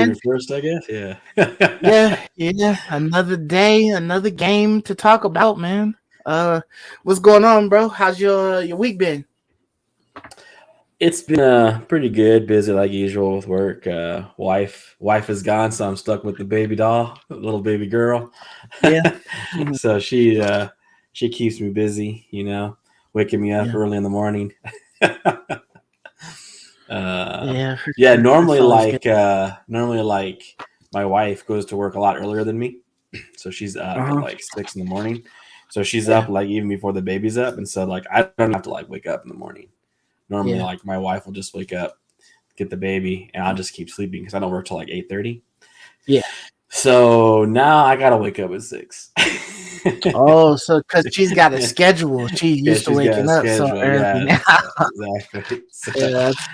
man. January 1st, I guess. Yeah. Yeah. Another day, another game to talk about, man. Uh, what's going on, bro? How's your week been? It's been pretty good, busy like usual with work. Wife is gone, so I'm stuck with the baby doll, the little baby girl. Yeah. Mhm. So she keeps me busy, waking me up Yeah. early in the morning. uh, Yeah, for yeah, sure. That's always good. normally like my wife goes to work a lot earlier than me, so she's up at Uh-huh. like 6 in the morning. So she's Yeah. up like even before the baby's up, and so like I don't have to like wake up in the morning. Normally, Yeah. like my wife will just wake up, get the baby, and I'll just keep sleeping because I don't work till like 8:30. Yeah. So now I gotta wake up at 6. Oh, so because she's got a schedule, she's Yeah, used to she's got a waking up so schedule. early Yeah, now. exactly. So, Yeah, that's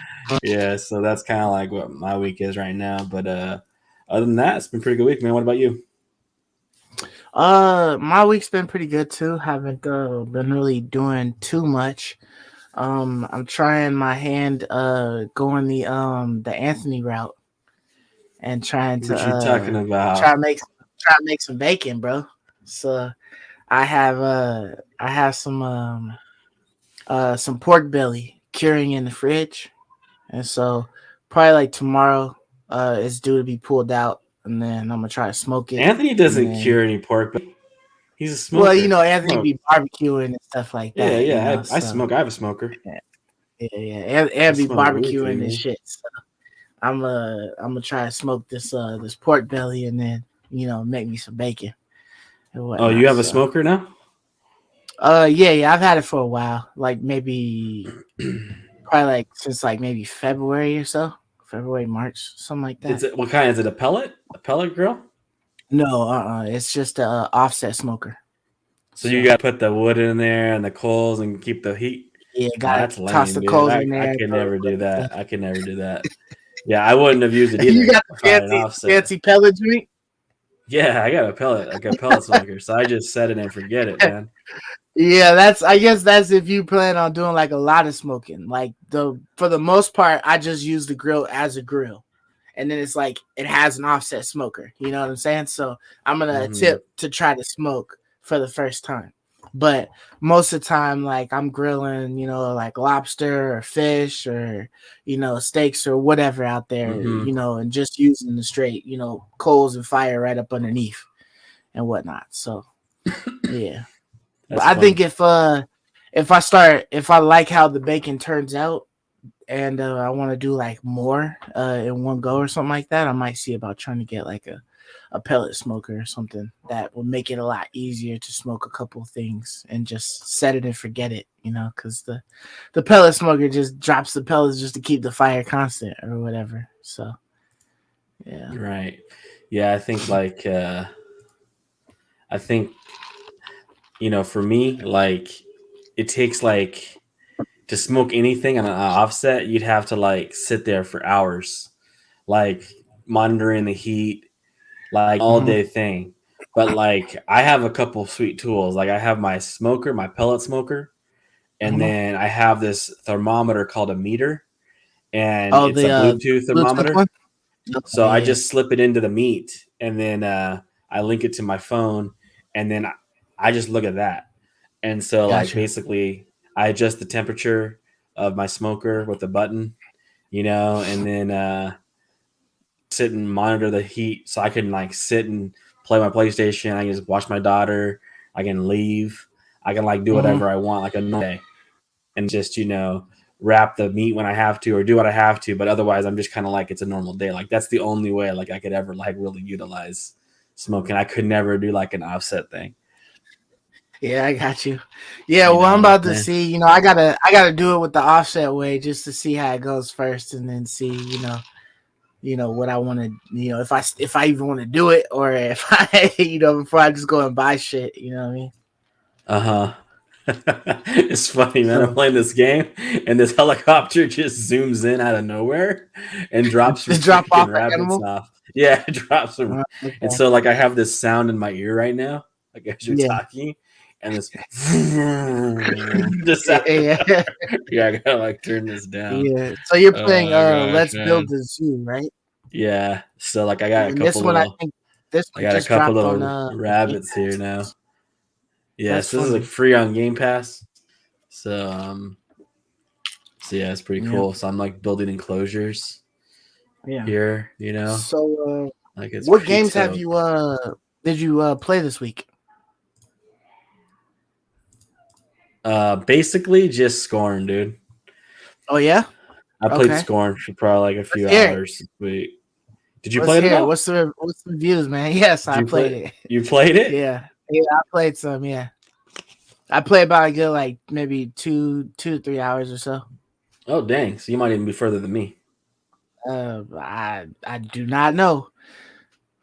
yeah, so that's kind of like what my week is right now. But other than that, it's been a pretty good week, man. What about you? my week's been pretty good too. Haven't been really doing too much. I'm trying my hand going the Anthony route and trying to What you talking try about? to make try to make some bacon, bro. So I have some pork belly curing in the fridge, and so probably like tomorrow it's due to be pulled out, and then I'm gonna try to smoke it, Anthony and doesn't then cure any pork, but he's a well, smoker. Anthony Smoke. be barbecuing and stuff like Yeah, that, yeah. I so smoke. I have a smoker. yeah, yeah, I and be smoke weekly, barbecuing and man. shit. So I'm gonna try to smoke this pork belly and then make me some bacon and Oh, you whatnot. have a So smoker now? yeah, I've had it for a while, like maybe probably like since like maybe February or so, February, March, something like that. Is it what kind? Is it a pellet? A pellet grill? No, it's just a offset smoker. So you So got to put the wood in there and the coals and keep the heat. yeah, Oh, gotta that's toss lame, the dude. coals I, in I there. could Throw the never wood do and that. stuff. I could never do that. Yeah, I wouldn't have used it You either got if the I had an offset. fancy pellet joint. Yeah, I got a pellet, like a pellet smoker. So I just set it and forget it, man. Yeah, I guess that's if you plan on doing like a lot of smoking. Like the for the most part, I just use the grill as a grill. And then it's like it has an offset smoker. You know what I'm saying? So I'm gonna Hmm. attempt to try to smoke for the first time. But most of the time, like I'm grilling, like lobster or fish or steaks or whatever out there, Hmm. and just using the straight, coals and fire right up underneath and whatnot. So yeah. But That's I think funny. if I like how the bacon turns out and I want to do like more in one go or something like that, I might see about trying to get like a pellet smoker or something that will make it a lot easier to smoke a couple things and just set it and forget it, because the pellet smoker just drops the pellets just to keep the fire constant or whatever. So yeah. Right. Yeah, I think for me, like it takes like to smoke anything on an offset, you'd have to like sit there for hours, like monitoring the heat, like all Hmm. day thing. But like I have a couple sweet tools. Like I have my smoker, my pellet smoker, and Hmm. then I have this thermometer called a meter, and Oh, it's a the Bluetooth Bluetooth one. thermometer. So Okay, I yeah, just slip it into the meat, and then I link it to my phone, and then I just look at that. And so like gotcha. basically, I adjust the temperature of my smoker with a button, and then sit and monitor the heat so I can like sit and play my PlayStation. I can just watch my daughter. I can leave. I can like do Hmm. whatever I want like a normal day and just wrap the meat when I have to or do what I have to. But otherwise, I'm just kind of like it's a normal day. Like that's the only way like I could ever like really utilize smoking. I could never do like an offset thing. Yeah, I got you. Yeah, You well, know I'm what I'm about to saying? see. I gotta do it with the offset way just to see how it goes first, and then see, what I want to, if I even want to do it, or if I, before I just go and buy shit. You know what I mean? Uh huh. It's funny, man. I'm So playing this game, and this helicopter just zooms in out of nowhere and drops some just drop freaking off the rabbits animal. off. Yeah, it drops them. And Okay. so, like, I have this sound in my ear right now, like as you're Yeah. talking, and this just out of Yeah. nowhere. Yeah, I gotta like turn this down. Yeah. So you're Oh playing my gosh, Let's Build man. the Zoo, right? Yeah. So like I got a And this couple one, I little think this I one got a just couple dropped on little Game rabbits here Pass. now. That's Yes, this is like funny. free on Game Pass. So yeah, it's pretty Yeah, cool. So I'm like building enclosures yeah. here, So, like it's what pretty games have dope. you did you play this week? Basically just Scorn, dude. Oh yeah. I played Okay. Scorn for probably like a Let's few hear it. hours this week. Did you Let's play it at hear it. all? What's the views, man? Yes, Did I you play? played it. You played it? Yeah, yeah, I played some. Yeah, I played about a good like maybe 2 to 3 hours or so. Oh dang! So you might even be further than me. I do not know.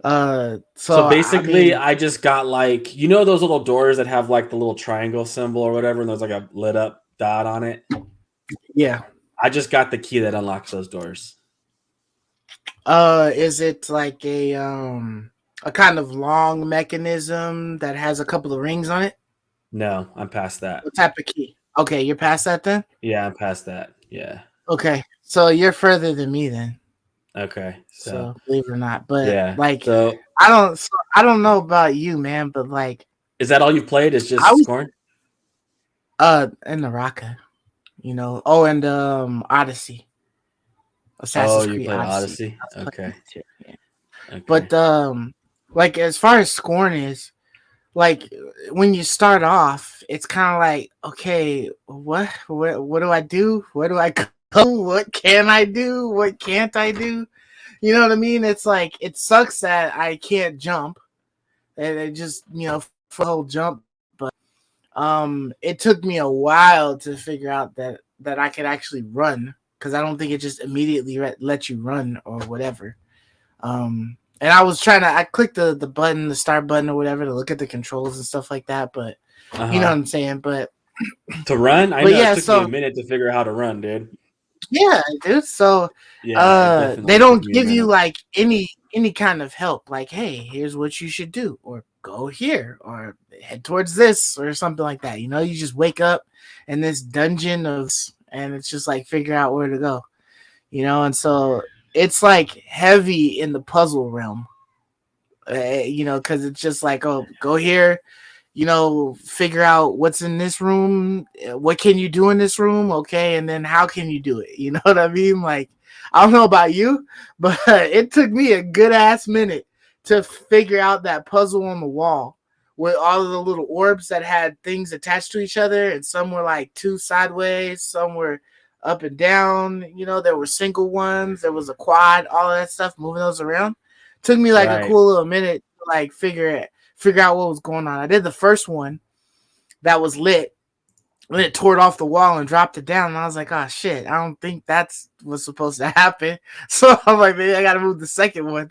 So So I basically, mean, I just got like those little doors that have like the little triangle symbol or whatever, and there's like a lit up dot on it. yeah. I just got the key that unlocks those doors. Is it like a kind of long mechanism that has a couple of rings on it? No, I'm past that. What type of key? Okay, you're past that then. Yeah, I'm past that. Yeah. Okay, so you're further than me then. Okay. So So believe it or not, but yeah. like So I don't know about you, man, but like is that all you've played? Is I just was Scorn? in Naraka, Oh, and Odyssey, Oh, Assassin's you Creed played Odyssey. Odyssey. I was playing Okay. that too, yeah. Okay. But like as far as Scorn is, like when you start off, it's kind of like, okay, what do I do? Where do I go? What can I do? What can't I do? You know what I mean? It's like it sucks that I can't jump, and it just for the whole jump. But it took me a while to figure out that I could actually run, because I don't think it just immediately let you run or whatever. And I clicked the button, the start button or whatever, to look at the controls and stuff like that. But you know what Uh-huh. I'm saying. To run, I But know it yeah, took me a so minute to figure out how to run, dude. yeah, dude. So Yeah, it they definitely took don't me a give you minute. like any kind of help, like, hey, here's what you should do, or go here, or head towards this, or something like that. You just wake up in this dungeon and it's just like figure out where to go. And so it's like heavy in the puzzle realm. Because it's just like, oh, go here, figure out what's in this room. What can you do in this room? Okay. And then how can you do it? You know what I mean? Like, I don't know about you, but it took me a good ass minute to figure out that puzzle on the wall with all of the little orbs that had things attached to each other. And some were like two sideways, some were up and down. There were single ones, there was a quad, all of that stuff, moving those around. Took me like a Right. cool little minute to like figure out what was going on. I did the first one that was lit, and it tore it off the wall and dropped it down. And I was like, oh shit, I don't think that's what's supposed to happen. So I'm like, maybe I gotta move the second one.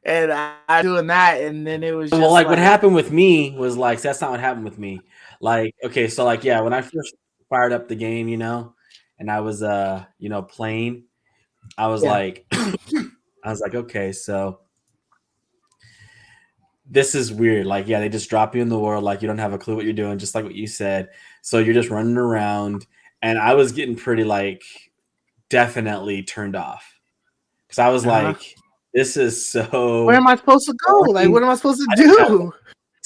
And I doing that, and then it was Well, just like what like, happened with me was like that's not what happened with me. Like, okay, so like yeah, when I first fired up the game, and I was playing, I was yeah, like okay, so this is weird. Like, yeah, they just drop you in the world, like you don't have a clue what you're doing, just like what you said. So you're just running around, and I was getting pretty like definitely turned off because I was uh-huh. like, this is Where so am I supposed to go? Like, boring. what am I supposed to I didn't have do?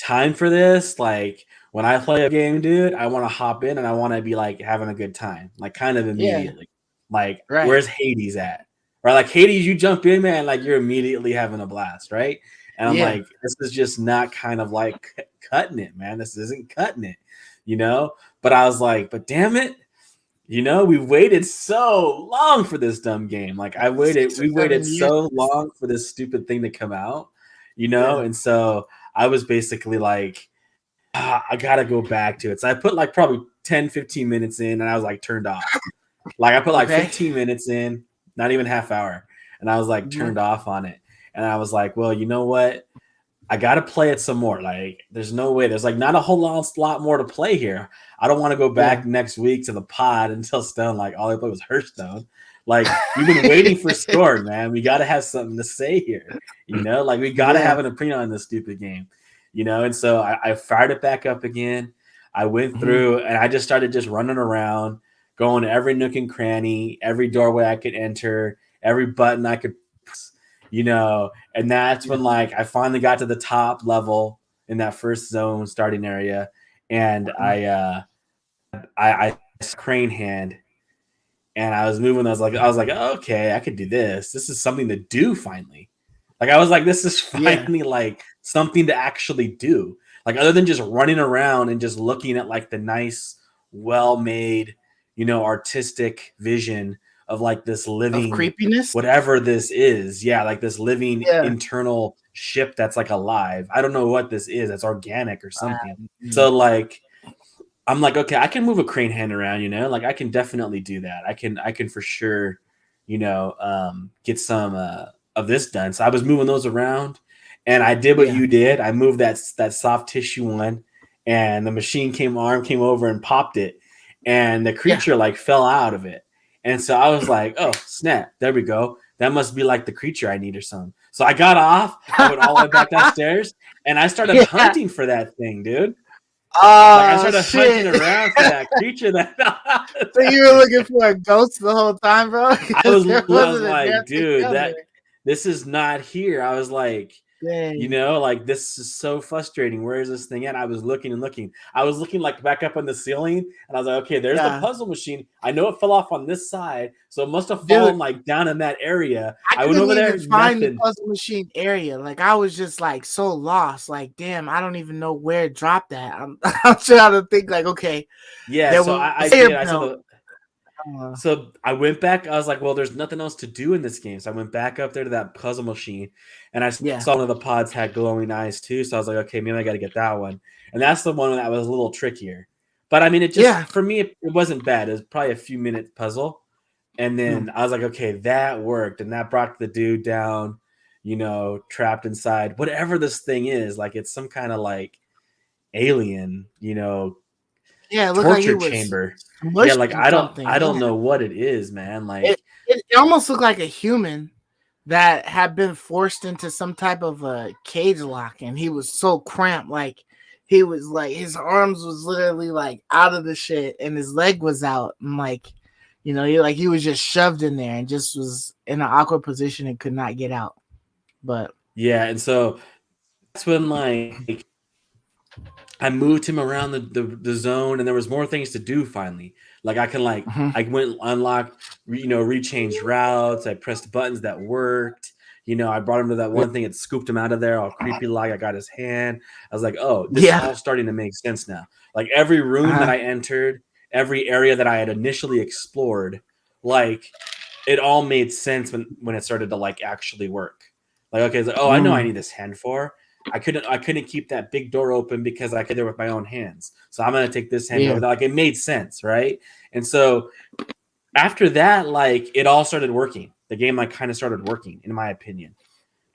time for this. Like when I play a game, dude, I want to hop in and I want to be like having a good time, like kind of Yeah, immediately. Like, right. where's Hades at? Right? Like Hades, you jump in, man, like you're immediately having a blast, right? And I'm Yeah, like, this is just not kind of like cutting it, man. This isn't cutting it. But I was like, but damn it, we waited so long for this dumb game. Like we 6 or 7 waited years. so long for this stupid thing to come out, Yeah, and so I was basically like, I gotta go back to it. So I put like probably 10, 15 minutes in and I was like turned off. Like I put like okay. 15 minutes in, not even half hour, and I was like Mhm. turned off on it. And I was like, well, you know what? I gotta play it some more. Like, there's no way. There's like not a whole lot more to play here. I don't want to go Yeah. back next week to the pod and tell Stone like all I played was Hearthstone. Like, we've been waiting for Scorn, man. We gotta have something to say here. Like we gotta Yeah. have an opinion on this stupid game. And so I fired it back up again. I went Mhm. through and I just started just running around, going to every nook and cranny, every doorway I could enter, every button I could press, and that's when like I finally got to the top level in that first zone starting area, and I crane hand, and I was moving. I was like, okay, I could do this. This is something to do finally. Like I was like, this is finally like something to actually do. Like other than just running around and just looking at like the nice, well-made, artistic vision of like this Of living creepiness. whatever this is. Yeah, like this living Yeah. internal ship that's like alive. I don't know what this is. It's organic or something. Mm. So like I'm like, okay, I can move a crane hand around, like I can definitely do that. I can for sure, get some of this done. So I was moving those around, and I did what Yeah. you did. I moved that soft tissue one, and the machine came over and popped it, and the creature like fell out of it. And so I was like, oh snap, there we go. That must be like the creature I need or something. So I got off, I went all the way back downstairs, and I started hunting for that thing, dude. Like I started hunting around for that creature that. So you were looking for a ghost the whole time, bro? I was like, dude, this is not here. I was like, dang. Like this is so frustrating. Where is this thing at? I was looking and looking. I was looking like back up on the ceiling, and I was like, okay, there's the puzzle machine. I know it fell off on this side, so it must have fallen like down in that area. I went over there. Find the puzzle machine area. Like I was just like so lost. Like, damn, I don't even know where it dropped at. I'm trying to think. Like, okay, yeah. So I did. I saw the. So I went back. I was like, well, there's nothing else to do in this game. So I went back up there to that puzzle machine, and I saw one of the pods had glowing eyes too. So I was like, okay, maybe I got to get that one. And that's the one that was a little trickier. But I mean, it just for me, it wasn't bad. It was probably a few minute puzzle. And then I was like, okay, that worked. And that brought the dude down, trapped inside whatever this thing is. Like it's some kind of like alien, torture chamber. Yeah, like I don't know what it is, man. Like it almost looked like a human that had been forced into some type of a cage lock, and he was so cramped, like he was like his arms was literally like out of the shit, and his leg was out, and like he was just shoved in there and just was in an awkward position and could not get out. But yeah, and so that's when like I moved him around the zone, and there was more things to do finally. Like I can I went unlocked, rechanged routes. I pressed buttons that worked. I brought him to that one thing. It scooped him out of there all creepy like. I got his hand. I was like, oh, this is all starting to make sense now. Like every room that I entered, every area that I had initially explored, like it all made sense when it started to like actually work. Like, okay, it's like, oh, I know I need this hand for. I couldn't keep that big door open because I could do it with my own hands. So I'm gonna take this hand over there. Like it made sense, right? And so after that, like it all started working. The game like kind of started working, in my opinion.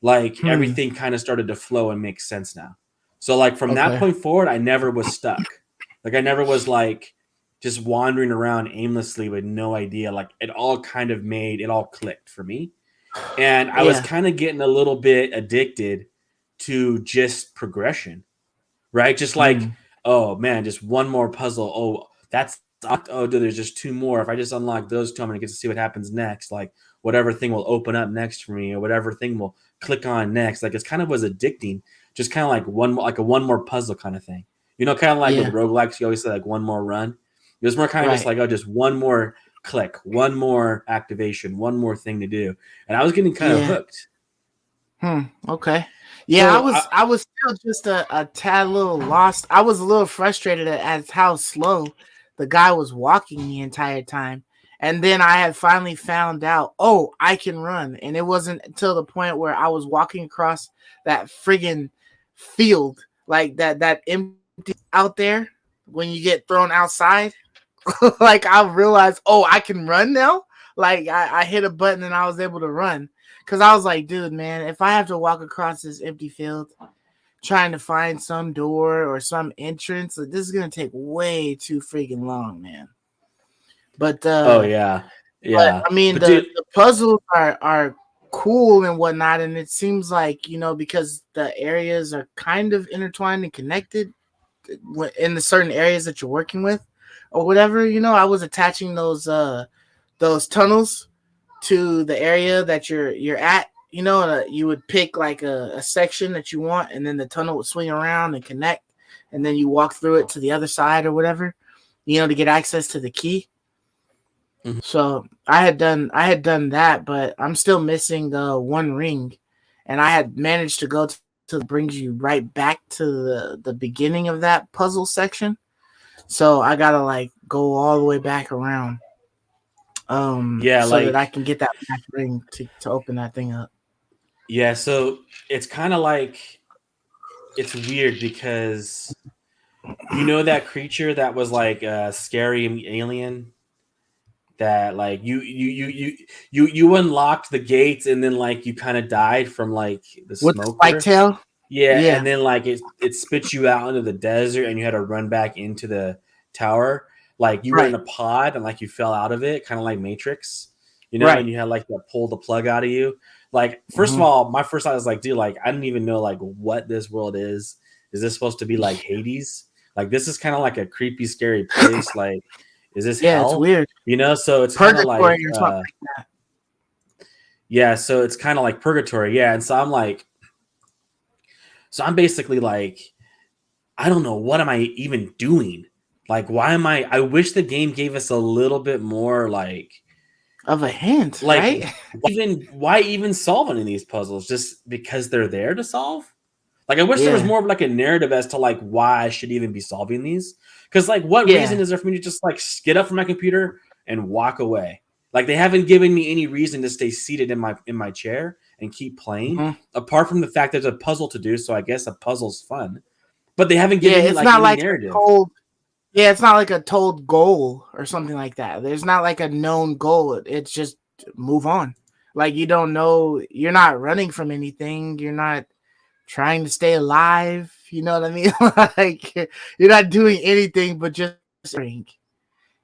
Like everything kind of started to flow and make sense now. So like from that point forward, I never was stuck. Like I never was like just wandering around aimlessly with no idea. Like it all clicked for me. And I was kind of getting a little bit addicted to just progression, right? Just like, oh man, just one more puzzle. Oh, dude, there's just two more. If I just unlock those two, I'm gonna get to see what happens next. Like whatever thing will open up next for me, or whatever thing will click on next. Like it's kind of was addicting. Just kind of like one more puzzle kind of thing. Kind of like with roguelikes, you always say like one more run. It was more kind of just like, oh, just one more click, one more activation, one more thing to do. And I was getting kind of hooked. Okay. Yeah, so I was still just a tad little lost. I was a little frustrated at how slow the guy was walking the entire time. And then I had finally found out, oh, I can run. And it wasn't until the point where I was walking across that friggin' field, like that empty out there when you get thrown outside. Like I realized, oh, I can run now. Like I hit a button and I was able to run. Because I was like, dude, man, if I have to walk across this empty field trying to find some door or some entrance, like, this is going to take way too freaking long, man. But oh, yeah. But, I mean, the puzzles are cool and whatnot. And it seems like, because the areas are kind of intertwined and connected in the certain areas that you're working with or whatever, I was attaching those tunnels to the area that you're at you would pick like a section that you want, and then the tunnel would swing around and connect, and then you walk through it to the other side or whatever, to get access to the key. Mhm. So I had done that, but I'm still missing the one ring, and I had managed to go to brings you right back to the beginning of that puzzle section. So I gotta like go all the way back around, Yeah, so that I like can get that back ring to open that thing up. yeah. So it's kind of like it's weird because you know that creature that was like a scary alien that like you unlocked the gates and then like you kind of died from like the With the spike smoker. tail, Yeah, yeah. and then like it spit you out into the desert and you had to run back into the tower. Like you were in Right. a pod and like you fell out of it, kind of like Matrix, Right. and you had like to pull the plug out of you. Like, first of Mhm. all, my first thought was like, dude, like I don't even know like what this world is. Is this supposed to be like Hades? Like this is kind of like a creepy, scary place. Like, is this Yeah, it's hell? weird. So it's kind of like Purgatory or something like that. yeah, so it's kind of like purgatory. Yeah, and so I'm basically like, I don't know, what am I even doing? Like, why am I wish the game gave us a little bit more like Of a hint, right? why even solve any of these puzzles? Just because they're there to solve? Like, I wish there was Yeah. more of like a narrative as to like why I should even be solving these. Because like, what reason Yeah. is there for me to just like get up from my computer and walk away? Like, they haven't given me any reason to stay seated in my chair and keep playing, Mhm. apart from the fact there's a puzzle to do. So I guess a puzzle's fun, but they haven't Yeah, given me it's like not any like a narrative. told. Yeah, it's not like a told goal or something like that. There's not like a known goal. It's just move on. Like you don't know. You're not running from anything. You're not trying to stay alive. You know what I mean? Like you're not doing anything but just drink.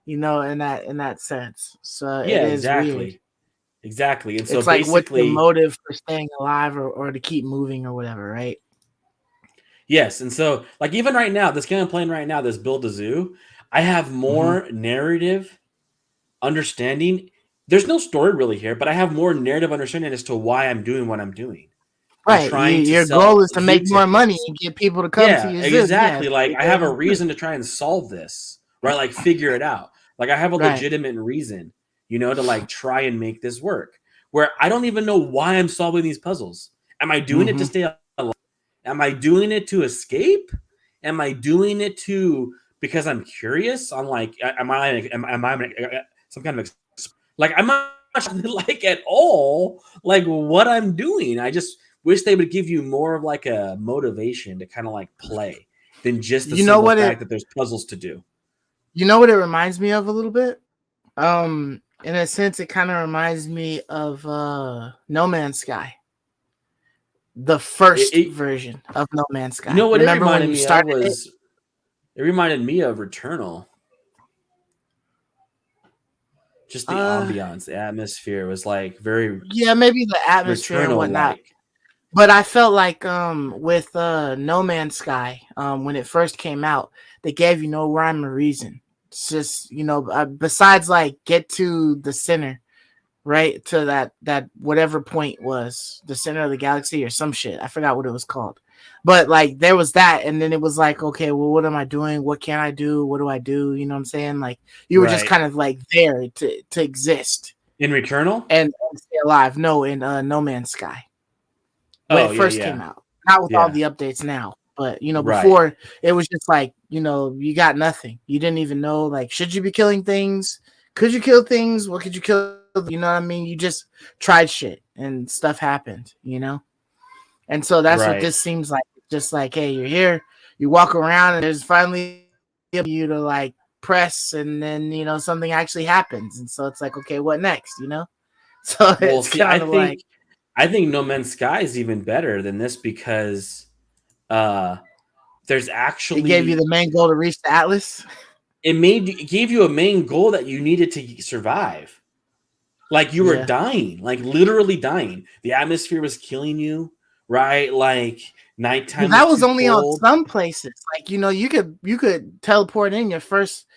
In that sense. So it Yeah, is weird. exactly. And so It's like what's your basically, motive for staying alive or to keep moving or whatever, right? yes. And so, like, even right now, this game I'm playing right now, this Build a Zoo, I have Mm-hmm. more narrative understanding. There's no story really here, but I have more narrative understanding as to why I'm doing what I'm doing and Right. trying to Your goal sell is to zoo make more money tickets. and get people to come to Yeah, your zoo. Yeah. exactly. Like, I have a Good. reason to try and solve this, right? Like, figure it out. Like, I have a Right. legitimate reason, to like try and make this work. Where I don't even know why I'm solving these puzzles. Am I doing it to Mm-hmm. stay alive? Am I doing it to escape? Am I doing it because I'm curious? I'm like, am I some kind of like I'm not like at all like what I'm doing. I just wish they would give you more of like a motivation to kind of like play than just the You know simple what it fact that there's puzzles to do. you know what it reminds me of a little bit? In a sense it kind of reminds me of No Man's Sky. The It, first it version of No Man's you know Sky. what it Remember when reminded you me of started it? was it reminded me of Returnal. Just the Uh ambiance, the atmosphere was like very yeah, maybe the atmosphere and Returnal whatnot. like. But I felt like with No Man's Sky, when it first came out, they gave you no rhyme or reason. It's just, besides like get to the center, right? To that whatever point was the center of the galaxy or some shit. I forgot what it was called. But like there was that, and then it was like, okay, well, what am I doing? What can I do? What do I do? You know what I'm saying? Like you were just Right. kind of like there to exist In Returnal? and stay alive. No, in No Man's Sky when Oh it yeah, first yeah. came out. Not with all Yeah. the updates now, but Right. before it was just like, you got nothing. You didn't even know like should you be killing things? Could you kill things? What could you kill? You know what I mean? You just tried shit and stuff happened, And so that's what Right. this seems like. Just like, hey, you're here, you walk around and there's finally you to like press and then something actually happens. And so it's like, okay, what next? So Well, it's see, I kind of like think I think No Man's Sky is even better than this because there's it gave you actually the main goal to reach the Atlas. it gave you a main goal that you needed to survive. Like you were Yeah. dying, like literally dying. The atmosphere was killing you, right? Like nighttime That was was too only on cold. some places. Like you could teleport in your first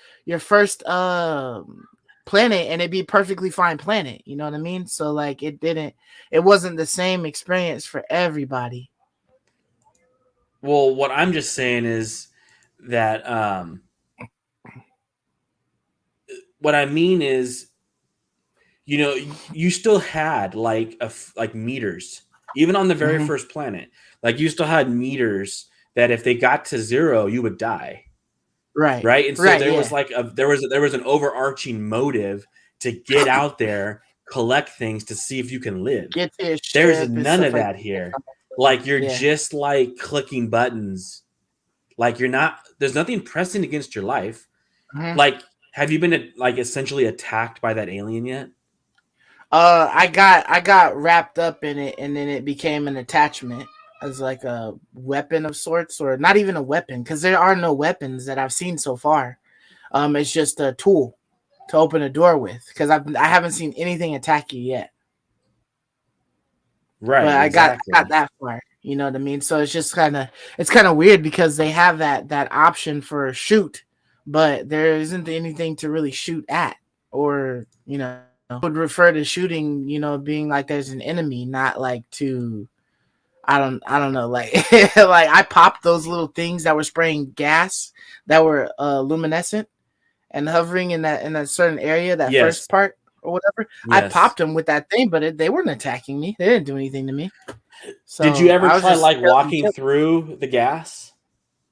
planet and it'd be perfectly fine planet. You know what I mean? So like it wasn't the same experience for everybody. Well, what I'm just saying is that what I mean is, you know, you still had like like meters, even on the very Mm-hmm. first planet. Like you still had meters that if they got to 0, you would die, Right. right? And so Right. there was Yeah. like there was an overarching motive to get out there, collect things to see if you can live. Get to your There's ship and none stuff of like that that. here. Like you're Yeah. just like clicking buttons. Like you're not. There's nothing pressing against your life. Mm-hmm. Like, have you been like essentially attacked by that alien yet? I got wrapped up in it, and then it became an attachment as like a weapon of sorts, or not even a weapon, because there are no weapons that I've seen so far. It's just a tool to open a door with, because I haven't seen anything attack you yet. Right. But Exactly. I got that far. You know what I mean? So it's just kind of weird because they have that option for shoot, but there isn't anything to really shoot at, or would refer to shooting, being like there's an enemy, not like to I don't know, like like I popped those little things that were spraying gas that were luminescent and hovering in that certain area, that Yes. first part or whatever. I Yes. popped them with that thing, but they weren't attacking me. They didn't do anything to me. So did you ever I was try just like walking through the gas,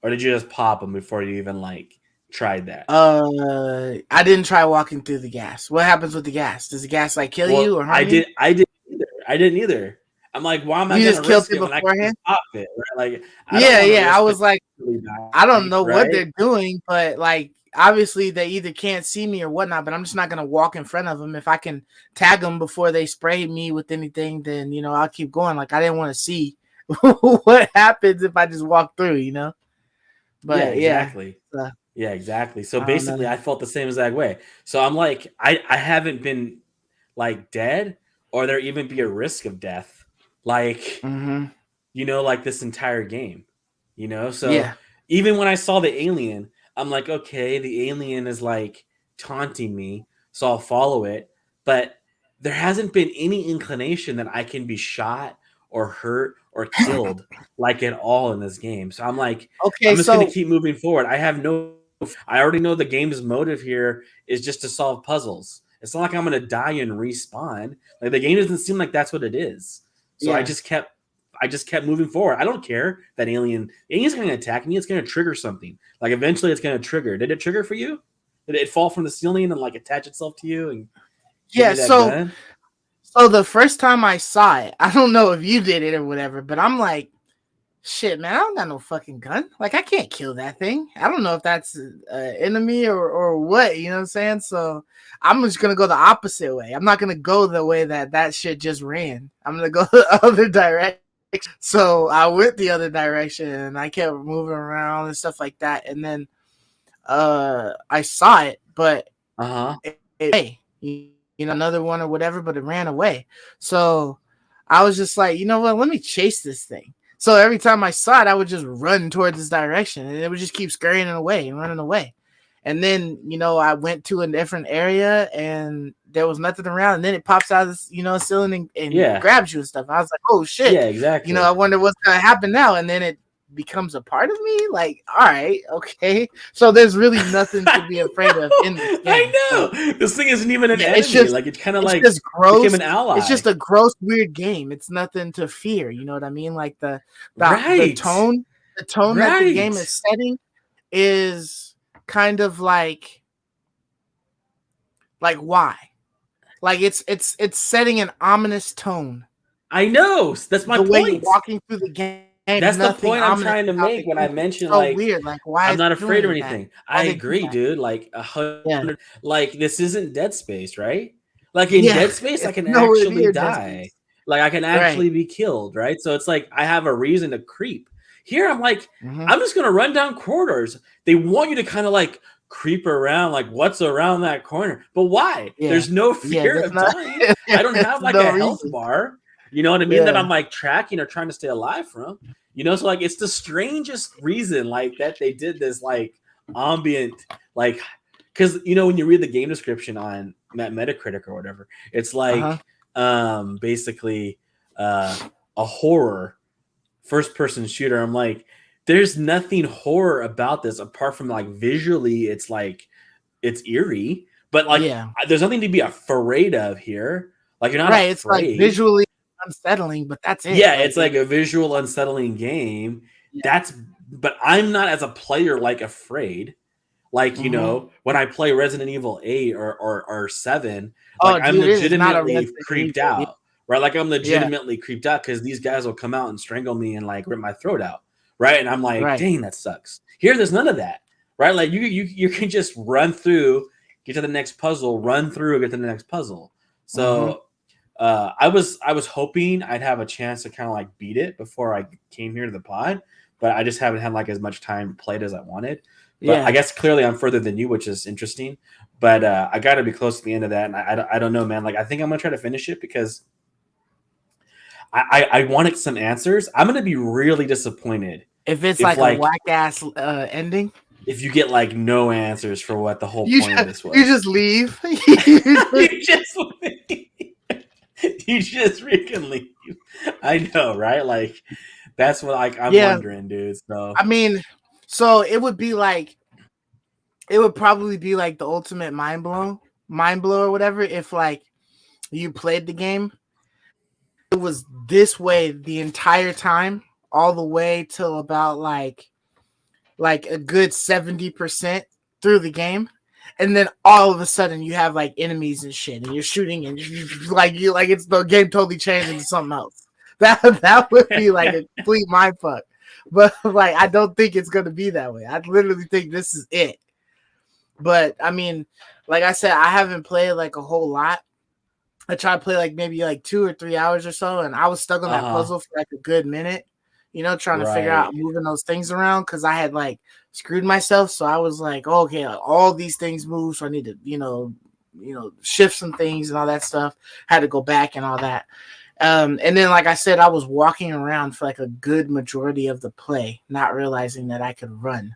or did you just pop them before you even like tried that? I didn't try walking through the gas. What happens with the gas? Does the gas like kill you or harm you? I didn't either. I'm like, why am I You gonna just killed risk it it when I can beforehand? just pop it? Right? Like, I don't Yeah, want to yeah. I risk was like, really I don't dying, know what right? they're doing, but like obviously they either can't see me or whatnot. But I'm just not gonna walk in front of them. If I can tag them before they spray me with anything, then I'll keep going. Like I didn't want to see what happens if I just walk through, But Yeah, exactly. so, Yeah, exactly. So I don't basically, know. I felt the same exact way. So I'm like, I haven't been like dead, or there even be a risk of death, like Mm-hmm. like this entire game, So Yeah. even when I saw the alien, I'm like, okay, the alien is like taunting me, so I'll follow it. But there hasn't been any inclination that I can be shot or hurt or killed like at all in this game. So I'm like, Okay, I'm just gonna so keep moving forward. I already know the game's motive here is just to solve puzzles. It's not like I'm gonna die and respawn. Like the game doesn't seem like that's what it is. So yeah. I just kept moving forward. I don't care that alien's going to attack me. It's going to trigger something. Like eventually it's going to trigger. Did it trigger for you? Did it fall from the ceiling and like attach itself to you and give Yeah, me that so gun? so the first time I saw it, I don't know if you did it or whatever, but I'm like, shit, man, I don't got no fucking gun. Like I can't kill that thing. I don't know if that's an enemy or what, you know what I'm saying? So I'm just gonna go the opposite way. I'm not gonna go the way that shit just ran. I'm gonna go the other direction. So I went the other direction and I kept moving around and stuff like that. And then I saw it, but another one or whatever, but it ran away. So I was just like, you know what, let me chase this thing. So every time I saw it, I would just run towards this direction and it would just keep scurrying away and running away. And then, I went to a different area and there was nothing around. And then it pops out of this, ceiling and grabs you and stuff. I was like, oh shit. Yeah, exactly. I wonder what's going to happen now. And then it becomes a part of me. Like, all right, okay. So there's really nothing to be afraid of in this game. I know. This thing isn't even an enemy. It's kind of like just gross. Became an ally. It's just a gross, weird game. It's nothing to fear. You know what I mean? Like the tone that the game is setting is kind of like why? Like it's setting an ominous tone. I know. That's my point. The way you're walking through the game. That's the point I'm trying to make when I mention like weird. Like why I'm not afraid of anything. I agree, dude. Like 100. Like this isn't Dead Space, right? Like in Dead Space, I can actually die. Like I can actually be killed, right? So it's like I have a reason to creep. Here I'm like, I'm just gonna run down corridors. They want you to kind of like creep around, like what's around that corner. But why? There's no fear of dying. I don't have like a health bar. You know what I mean? That I'm like tracking or trying to stay alive from. So like it's the strangest reason like that they did this like ambient like because when you read the game description on Metacritic or whatever, it's like basically a horror first-person shooter. I'm like, there's nothing horror about this apart from like visually, it's like it's eerie, but like there's nothing to be afraid of here. Like you're not afraid. It's like visually unsettling, but that's it. Yeah, it's like a visual unsettling game. Yeah. But I'm not as a player like afraid. Like, when I play Resident Evil 8 or 7, like I'm legitimately creeped out. Right? Like I'm legitimately creeped out because these guys will come out and strangle me and like rip my throat out. Right. And I'm like, dang, that sucks. Here, there's none of that. Right. Like you can just run through, get to the next puzzle, run through, get to the next puzzle. So I was hoping I'd have a chance to kind of like beat it before I came here to the pod, but I just haven't had like as much time played as I wanted. But I guess clearly I'm further than you, which is interesting. But I got to be close to the end of that, and I don't know, man. Like I think I'm gonna try to finish it because I wanted some answers. I'm gonna be really disappointed if it's like a whack ass ending. If you get like no answers for what the whole point of this was, you just leave. You just freaking leave. I know, right? Like that's what I'm wondering, dude. So I mean, so it would probably be like the ultimate mind blow or whatever if like you played the game. It was this way the entire time, all the way till about like a good 70% through the game. And then all of a sudden you have like enemies and shit and you're shooting and you like it's the game totally changed into something else. That would be like a complete mind fuck. But like I don't think it's gonna be that way. I literally think this is it. But I mean, like I said, I haven't played like a whole lot. I tried to play like maybe like 2 or 3 hours or so, and I was stuck on that puzzle for like a good minute. Trying to figure out moving those things around because I had like screwed myself. So I was like, oh, okay, like, all these things move, so I need to, shift some things and all that stuff. Had to go back and all that. And then, like I said, I was walking around for like a good majority of the play, not realizing that I could run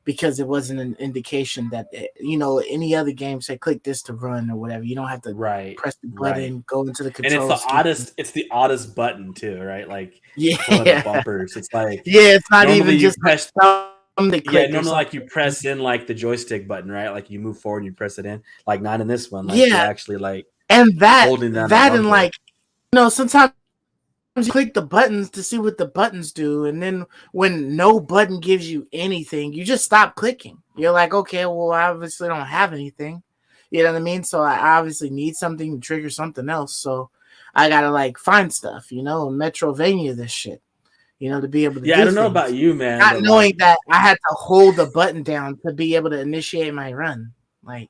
because it wasn't an indication that, any other game say click this to run or whatever. You don't have to press the button, go into the control. And it's the oddest button too, right? Like one of the bumpers. It's like it's not even just press. Normally like you press in like the joystick button, right? Like you move forward and you press it in. Like not in this one. Like you actually like and that and like sometimes you click the buttons to see what the buttons do, and then when no button gives you anything, you just stop clicking. You're like, okay, well, I obviously don't have anything. You know what I mean? So I obviously need something to trigger something else. So I gotta like find stuff, Metrovania this shit, to be able to. Yeah, I don't know about you, man. Not knowing that I had to hold the button down to be able to initiate my run, like.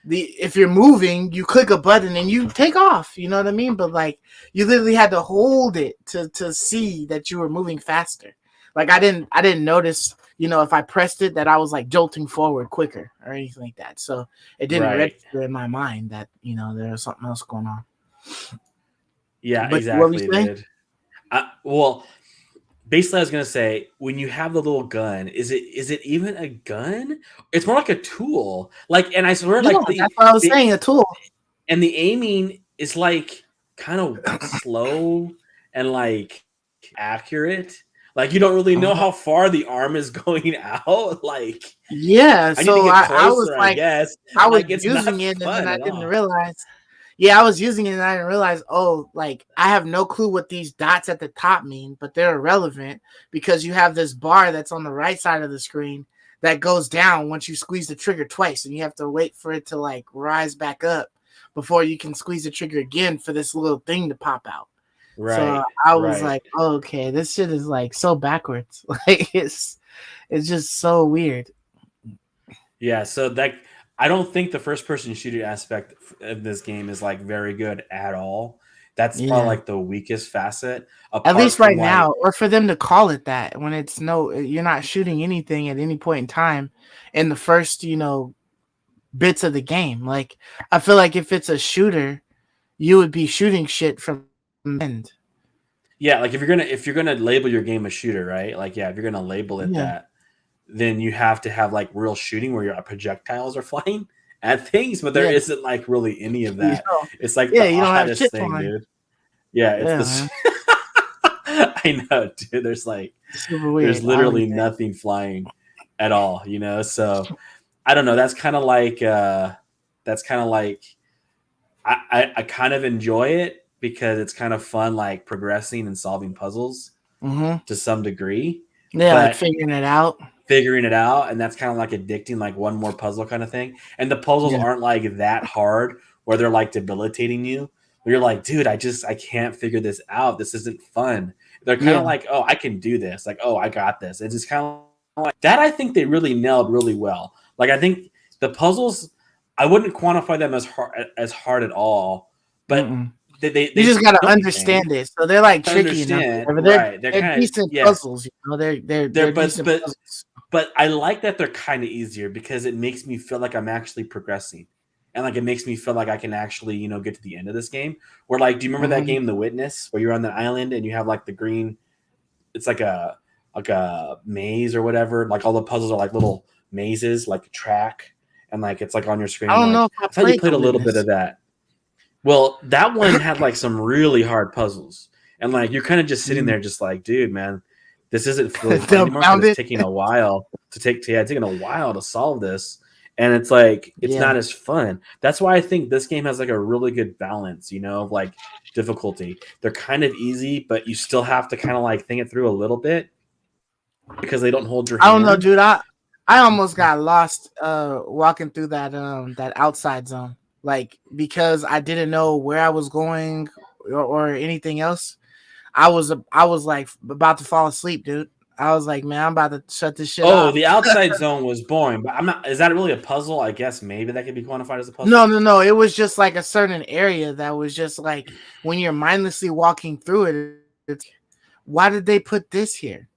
If you're moving, you click a button and you take off, you know what I mean? But like you literally had to hold it to see that you were moving faster. Like I didn't notice, if I pressed it that I was like jolting forward quicker or anything like that. So it didn't register in my mind that, there was something else going on. Yeah, but exactly. Dude. Well, basically, I was gonna say, when you have the little gun, is it even a gun? It's more like a tool. Like, and I swear, like that's what I was saying, a tool. And the aiming is like kind of slow and like accurate. Like you don't really know how far the arm is going out. Like, yeah. So I was like, I guess I was using it, and then I didn't realize. Yeah, I was using it and I didn't realize, like I have no clue what these dots at the top mean, but they're irrelevant because you have this bar that's on the right side of the screen that goes down once you squeeze the trigger twice, and you have to wait for it to like rise back up before you can squeeze the trigger again for this little thing to pop out. Right. So I was like, okay, this shit is like so backwards. Like it's just so weird. Yeah, so that I don't think the first person shooter aspect of this game is like very good at all. That's probably like the weakest facet. At least right now, or for them to call it that when it's you're not shooting anything at any point in time in the first, bits of the game. Like I feel like if it's a shooter, you would be shooting shit from the end. Yeah, like if you're gonna label your game a shooter, right? Like if you're gonna label it that, then you have to have like real shooting where your projectiles are flying at things, but there Yeah, isn't like really any of you that. know, It's like yeah, the you don't have oddest shit thing, flying. dude. Yeah, it's Yeah, this. man, I know, dude. super There's weird. I don't literally get it. nothing flying at all, you know. So I don't know. That's kind of like I kind of enjoy it because it's kind of fun, like progressing and solving puzzles Hmm. to some degree, Yeah, like but figuring it out. figuring it out, and that's kind of like addicting, like one more puzzle kind of thing. And the puzzles Yeah, aren't like that hard where they're like debilitating you. Where you're like, dude, I can't figure this out. This isn't fun. They're kind of yeah. like, oh, I can do this. Like, oh, I got this. It's just kind of like that. I think they really nailed really well. Like, I think the puzzles, I wouldn't quantify them as hard at all, but Mm-mm. You they just gotta do anything understand it. So they're like to tricky enough. understand. Whatever. Right? They're They're kind of decent yes. puzzles. You know, they're They're they're decent puzzles. but I like that they're kind of easier because it makes me feel like I'm actually progressing. And like it makes me feel like I can actually, get to the end of this game. Where like, do you remember that Hmm. game, The Witness, where you're on the island and you have like the green, it's like a maze or whatever. Like all the puzzles are like little mazes, like a track, and like it's like on your screen. I You're don't know like, if I I thought you played played The a little bit Witness. of that. Well, that one had like some really hard puzzles, and like you're kind of just sitting Mm. there, just like, dude, man, this isn't really fun anymore because it's Dumbfounded. taking a while taking a while to solve this, and it's like it's Yeah. not as fun. That's why I think this game has like a really good balance, of like difficulty. They're kind of easy, but you still have to kind of like think it through a little bit because they don't hold your I don't know, hand. dude. I almost got lost walking through that outside zone. Like because I didn't know where I was going or anything else. I was like about to fall asleep, dude. I was like, man, I'm about to shut this shit Oh, off. the outside zone was boring, but I'm not. Is that really a puzzle? I guess maybe that could be quantified as a No, puzzle. no, no. It was just like a certain area that was just like when you're mindlessly walking through it, it's why did they put this here?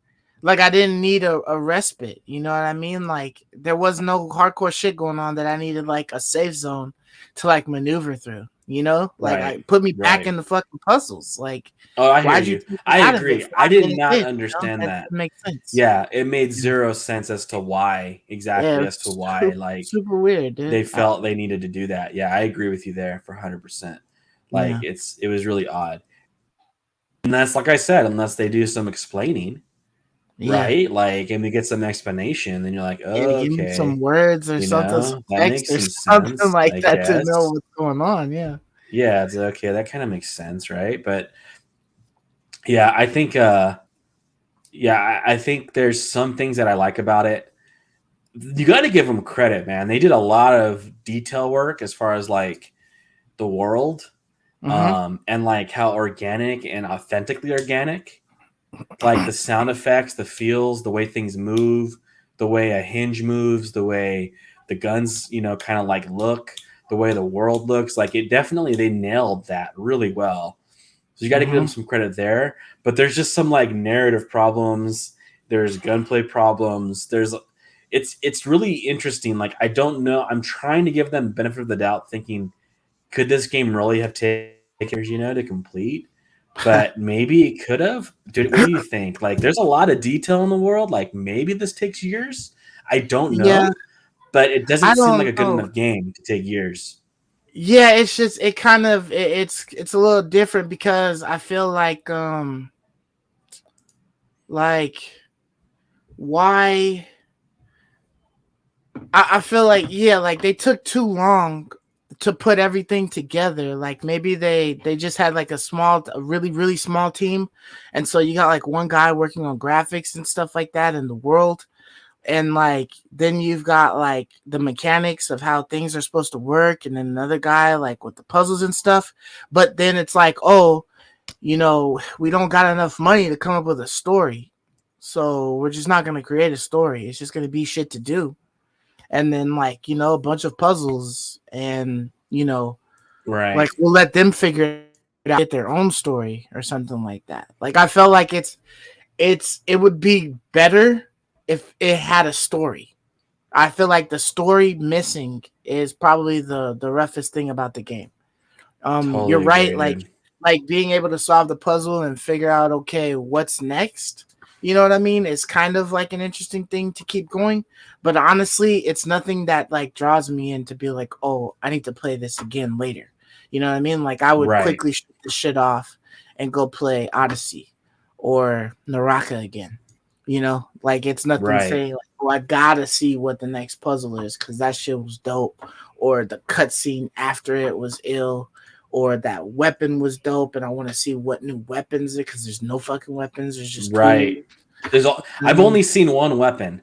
Like I didn't need a respite, you know what I mean? Like there was no hardcore shit going on that I needed like a safe zone to like maneuver through, you know? Like I Right, put me back right. in the fucking puzzles. Like Oh, I hear why'd you you. take me I out of it agree. I 5 did minutes not in? You know? understand That that. doesn't make sense. Yeah, it made Yeah, zero sense as to why yeah, exactly as to it's why super, like super weird, they dude. felt they needed to do that. Yeah, I agree with you there for 100%. Like Yeah, it was really odd. And that's like I said, unless they do some explaining, yeah. right? Like and we get some explanation, then you're like, Yeah, oh, give me some okay, words or something, some that text makes or some something sense, like I that to know guess. what's going on. Yeah. Yeah, it's okay. That kind of makes sense, right? But yeah, I think I think there's some things that I like about it. You got to give them credit, man. They did a lot of detail work as far as like the world, Mm-hmm. and like how organic and authentically organic, like the sound effects, the feels, the way things move, the way a hinge moves, the way the guns, kind of like look, the way the world looks. Like it definitely, they nailed that really well. So you got to give them Mm-hmm. some credit there. But there's just some like narrative problems. There's gunplay problems. It's really interesting. Like I don't know. I'm trying to give them benefit of the doubt, thinking could this game really have taken years, to complete? But maybe it could have. Dude, what do you think? Like, there's a lot of detail in the world. Like, maybe this takes years. I don't Yeah, know, but it I doesn't seem like don't a good know. enough game to take years. Yeah, it's just it kind of it's a little different because I feel like why I feel like yeah, like they took too long to put everything together. Like maybe they just had like a really really small team, and so you got like one guy working on graphics and stuff like that in the world, and like then you've got like the mechanics of how things are supposed to work, and then another guy like with the puzzles and stuff. But then it's like, oh, we don't got enough money to come up with a story, so we're just not gonna create a story. It's just gonna be shit to do and then like a bunch of puzzles and like Right. we'll let them figure it out, get their own story or something like that. Like I felt like it would be better if it had a story. I feel like the story missing is probably the roughest thing about the game. You're Totally right, agree, like dude. being able to solve the puzzle and figure out okay what's next You know what I mean? It's kind of like an interesting thing to keep going. But honestly, it's nothing that like draws me in to be like, oh, I need to play this again later. You know what I mean? Like I would Right. quickly shut the shit off and go play Odyssey or Naraka again. You know, like it's nothing Right. saying like, oh, I gotta see what the next puzzle is because that shit was dope, or the cutscene after it was ill, or that weapon was dope, and I want to see what new weapons it because there's no fucking weapons. There's just tools. Right. There's all, You I've know? only seen one weapon.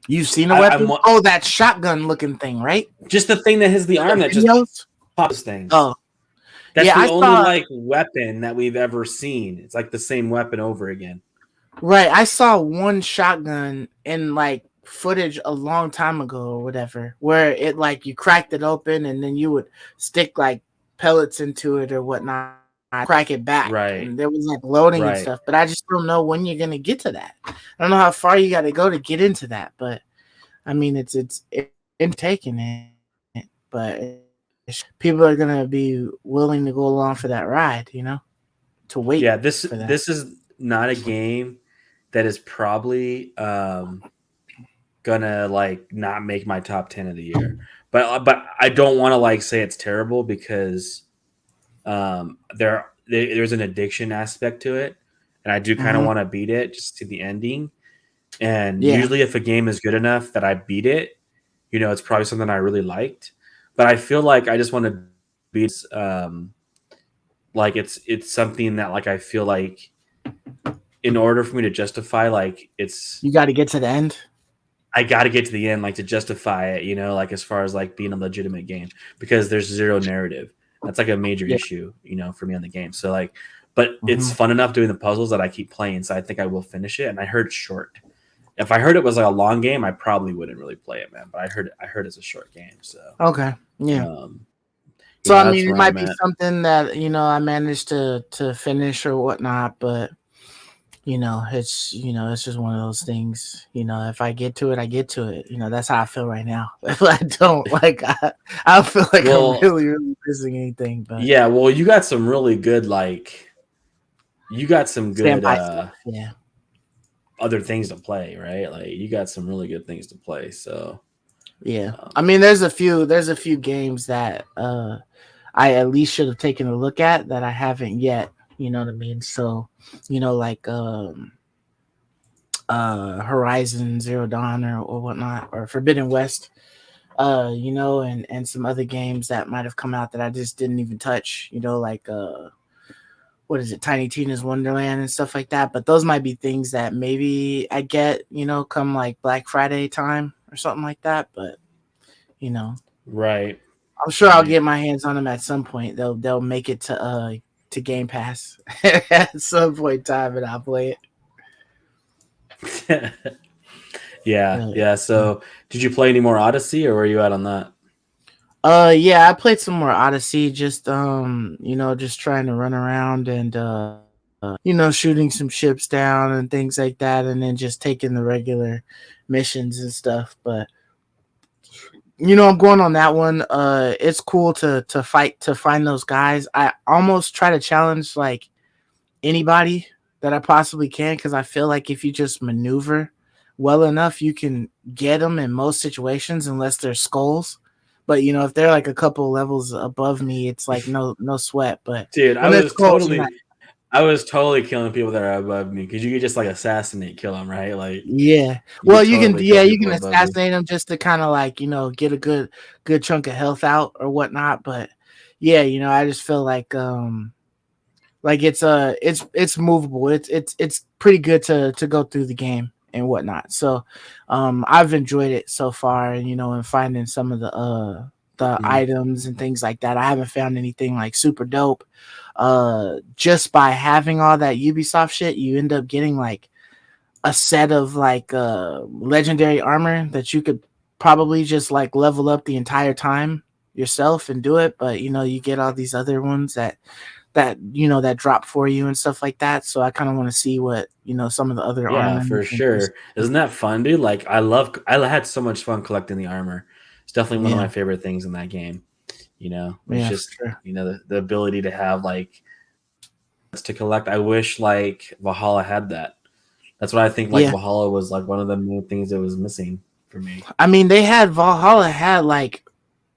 You've seen a I'm weapon? Oh, that shotgun looking thing, right? just the thing that has the arm that just Videos? pops things. Oh, That's yeah, the I only saw. like weapon that we've ever seen. It's like the same weapon over again. Right, I saw one shotgun in like footage a long time ago or whatever, where it like you cracked it open and then you would stick like pellets into it or whatnot, crack it back, Right. and there was like loading and Right. stuff. But I just don't know when you're gonna get to that. I don't know how far you got to go to get into that, but I mean it's taking it, but people are gonna be willing to go along for that ride, you know, to wait Yeah, this for that. this is not a game that is probably gonna like not make my top 10 of the year. But I don't want to like say it's terrible because there's an addiction aspect to it, and I do kind of Hmm. want to beat it just to the ending. And Yeah, usually, if a game is good enough that I beat it, it's probably something I really liked. But I feel like I just want to beat, like it's something that like I feel like in order for me to justify, like you got to get to the end. I got to get to the end, like to justify it, like as far as like being a legitimate game, because there's zero narrative. That's like a major Yeah. issue, for me on the game. So like, but it's Mhm. fun enough doing the puzzles that I keep playing. So I think I will finish it. And I heard it's short. If I heard it was like a long game, I probably wouldn't really play it, man. But I heard it's a short game. So, Okay. Yeah. um, So I that's mean, it where might I'm be at. something that I managed to finish or whatnot, but it's just one of those things. If I get to it, I get to it. That's how I feel right now. If I don't, like, I don't feel like I'm Well, really, really missing anything. But yeah. Well, you got some really good, like, you got some good standby stuff. Yeah. other things to play, right? Like, you got some really good things to play. So, Yeah. I um, mean, there's a few games that I at least should have taken a look at that I haven't yet. You know what I mean? So, like Horizon Zero Dawn or whatnot, or Forbidden West, and some other games that might have come out that I just didn't even touch, like what is it, Tiny Tina's Wonderland and stuff like that. But those might be things that maybe I get, come like Black Friday time or something like that. But you know, right, I'm sure I'll right. get my hands on them at some point. They'll make it to Game Pass at some point in time, and I'll play it. Yeah, Uh, yeah. So, did you play any more Odyssey, or were you out on that? yeah, I played some more Odyssey, just just trying to run around and shooting some ships down and things like that, and then just taking the regular missions and stuff. But I'm going on that one. It's cool to fight to find those guys. I almost try to challenge like anybody that I possibly can because I feel like if you just maneuver well enough, you can get them in most situations unless they're skulls. But if they're like a couple levels above me, it's like no sweat. But Dude, when they're skulls, you're not. I was totally killing people that are above me because you could just like assassinate, kill them, right? Like Yeah. you Well, could you can totally kill you people can above you. assassinate them just to kind of like, get a good chunk of health out or whatnot. But yeah, I just feel like it's movable. It's pretty good to go through the game and whatnot. So I've enjoyed it so far, and finding some of the Mhm. items and things like that. I haven't found anything like super dope. Just by having all that Ubisoft shit, you end up getting like a set of like legendary armor that you could probably just like level up the entire time yourself and do it. But you get all these other ones that drop for you and stuff like that. So I kind of want to see what some of the other Yeah, armor for and sure. Isn't that fun, dude? Like I had so much fun collecting the armor. It's definitely one of yeah, my favorite things in that game. It's yeah, for just, sure. the ability to have like to collect. I wish like Valhalla had that. That's what I think. Like Yeah. Valhalla was like one of the main things that was missing for me. I mean, they had Valhalla had like,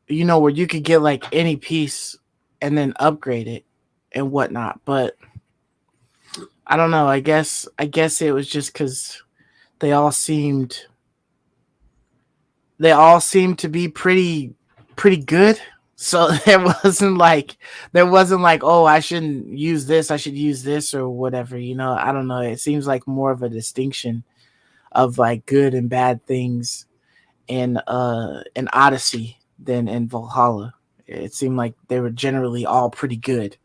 where you could get like any piece and then upgrade it and whatnot. But I don't know. I guess it was just because they all seemed to be pretty good. So there wasn't like, oh, I shouldn't use this, I should use this or whatever. I don't know. It seems like more of a distinction of like good and bad things in Odyssey than in Valhalla. It seemed like they were generally all pretty good.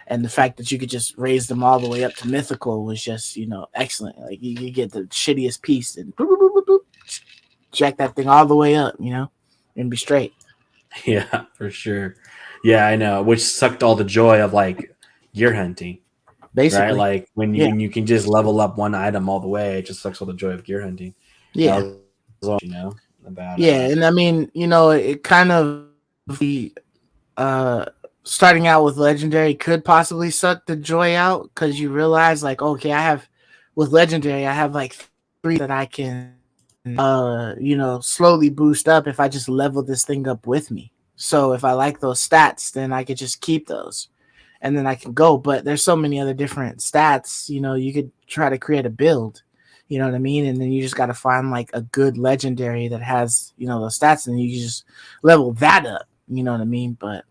And the fact that you could just raise them all the way up to mythical was just, excellent. Like you get the shittiest piece and boop, boop, boop, boop, boop, jack that thing all the way up, and be straight. Yeah, for sure. Yeah, I know. Which sucked all the joy of like gear hunting, right? Basically. Like when Yeah. you can just level up one item all the way, it just sucks all the joy of gear hunting. Yeah. That was all, about Yeah. And I mean, it kind of the uh starting out with legendary could possibly suck the joy out because you realize like, okay, with legendary, I have like 3 that I can slowly boost up if I just level this thing up with me. So if I like those stats, then I could just keep those and then I can go. But there's so many other different stats, you could try to create a build, you know what I mean? And then you just got to find like a good legendary that has, those stats and you just level that up, you know what I mean? But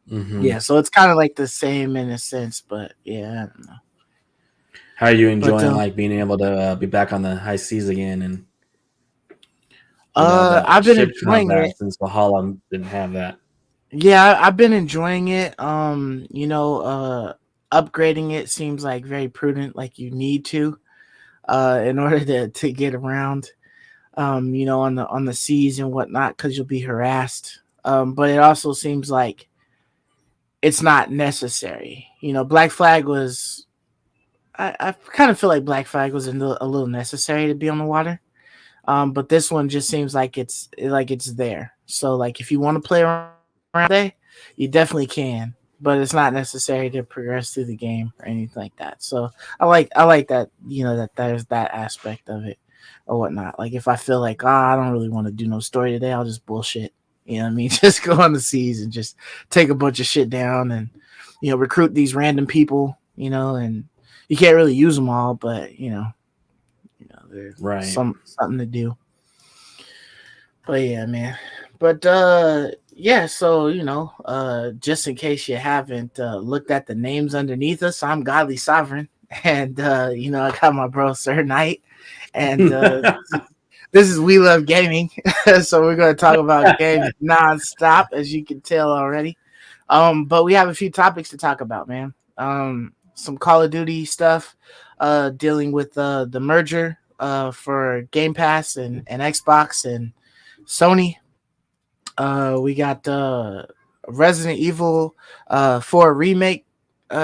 yeah, so it's kind of like the same in a sense, but yeah, I don't know. How are you enjoying like being able to be back on the high seas again and the I've been ship enjoying combat it. since Valhalla didn't have that? Yeah, I've been enjoying it. Upgrading it seems like very prudent, like you need to, in order to get around, on the seas and whatnot, because you'll be harassed. But it also seems like it's not necessary. Black Flag was. I kind of feel like Black Flag was a little necessary to be on the water. But this one just seems like it's there. So like if you want to play around today, you definitely can. But it's not necessary to progress through the game or anything like that. So I like that, that there's that aspect of it or whatnot. Like if I feel like I don't really want to do no story today, I'll just bullshit. You know what I mean? Just go on the seas and just take a bunch of shit down and recruit these random people, and you can't really use them all, but there's Right. something to do. But yeah, man. But yeah, so just in case you haven't looked at the names underneath us, I'm Godly Sovereign, and I got my bro Sir Knight, and this is We Love Gaming. So we're gonna talk about games nonstop, as you can tell already. But we have a few topics to talk about, man. Some Call of Duty stuff, dealing with the merger for Game Pass and Xbox and Sony. We got Resident Evil 4 remake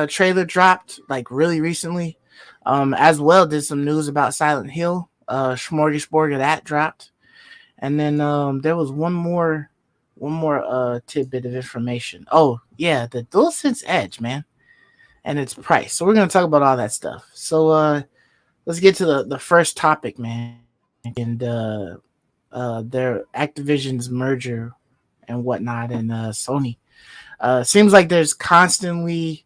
trailer dropped like really recently. As well, did some news about Silent Hill. Smorgasbord of that dropped, and then there was one more tidbit of information. Oh yeah, the DualSense Edge, man, and its price. So we're gonna talk about all that stuff. So let's get to the first topic, man, and their Activision's merger and whatnot, and Sony. Seems like there's constantly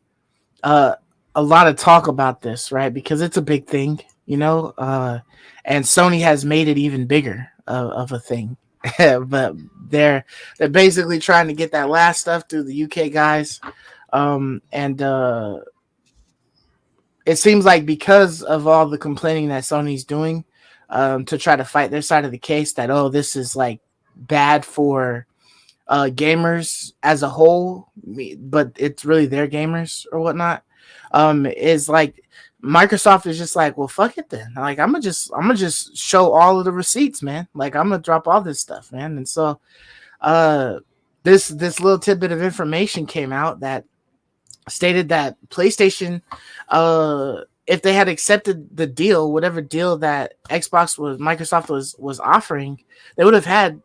a lot of talk about this, right? Because it's a big thing, and Sony has made it even bigger of a thing. But they're basically trying to get that last stuff through the UK guys, and it seems like because of all the complaining that Sony's doing, to try to fight their side of the case, that this is like bad for gamers as a whole, but it's really their gamers or whatnot. Is like Microsoft is just like, well, fuck it then. Like I'm gonna just show all of the receipts, man. Like I'm gonna drop all this stuff, man. And so this little tidbit of information came out that stated that PlayStation, if they had accepted the deal, whatever deal that Microsoft was offering, they would have had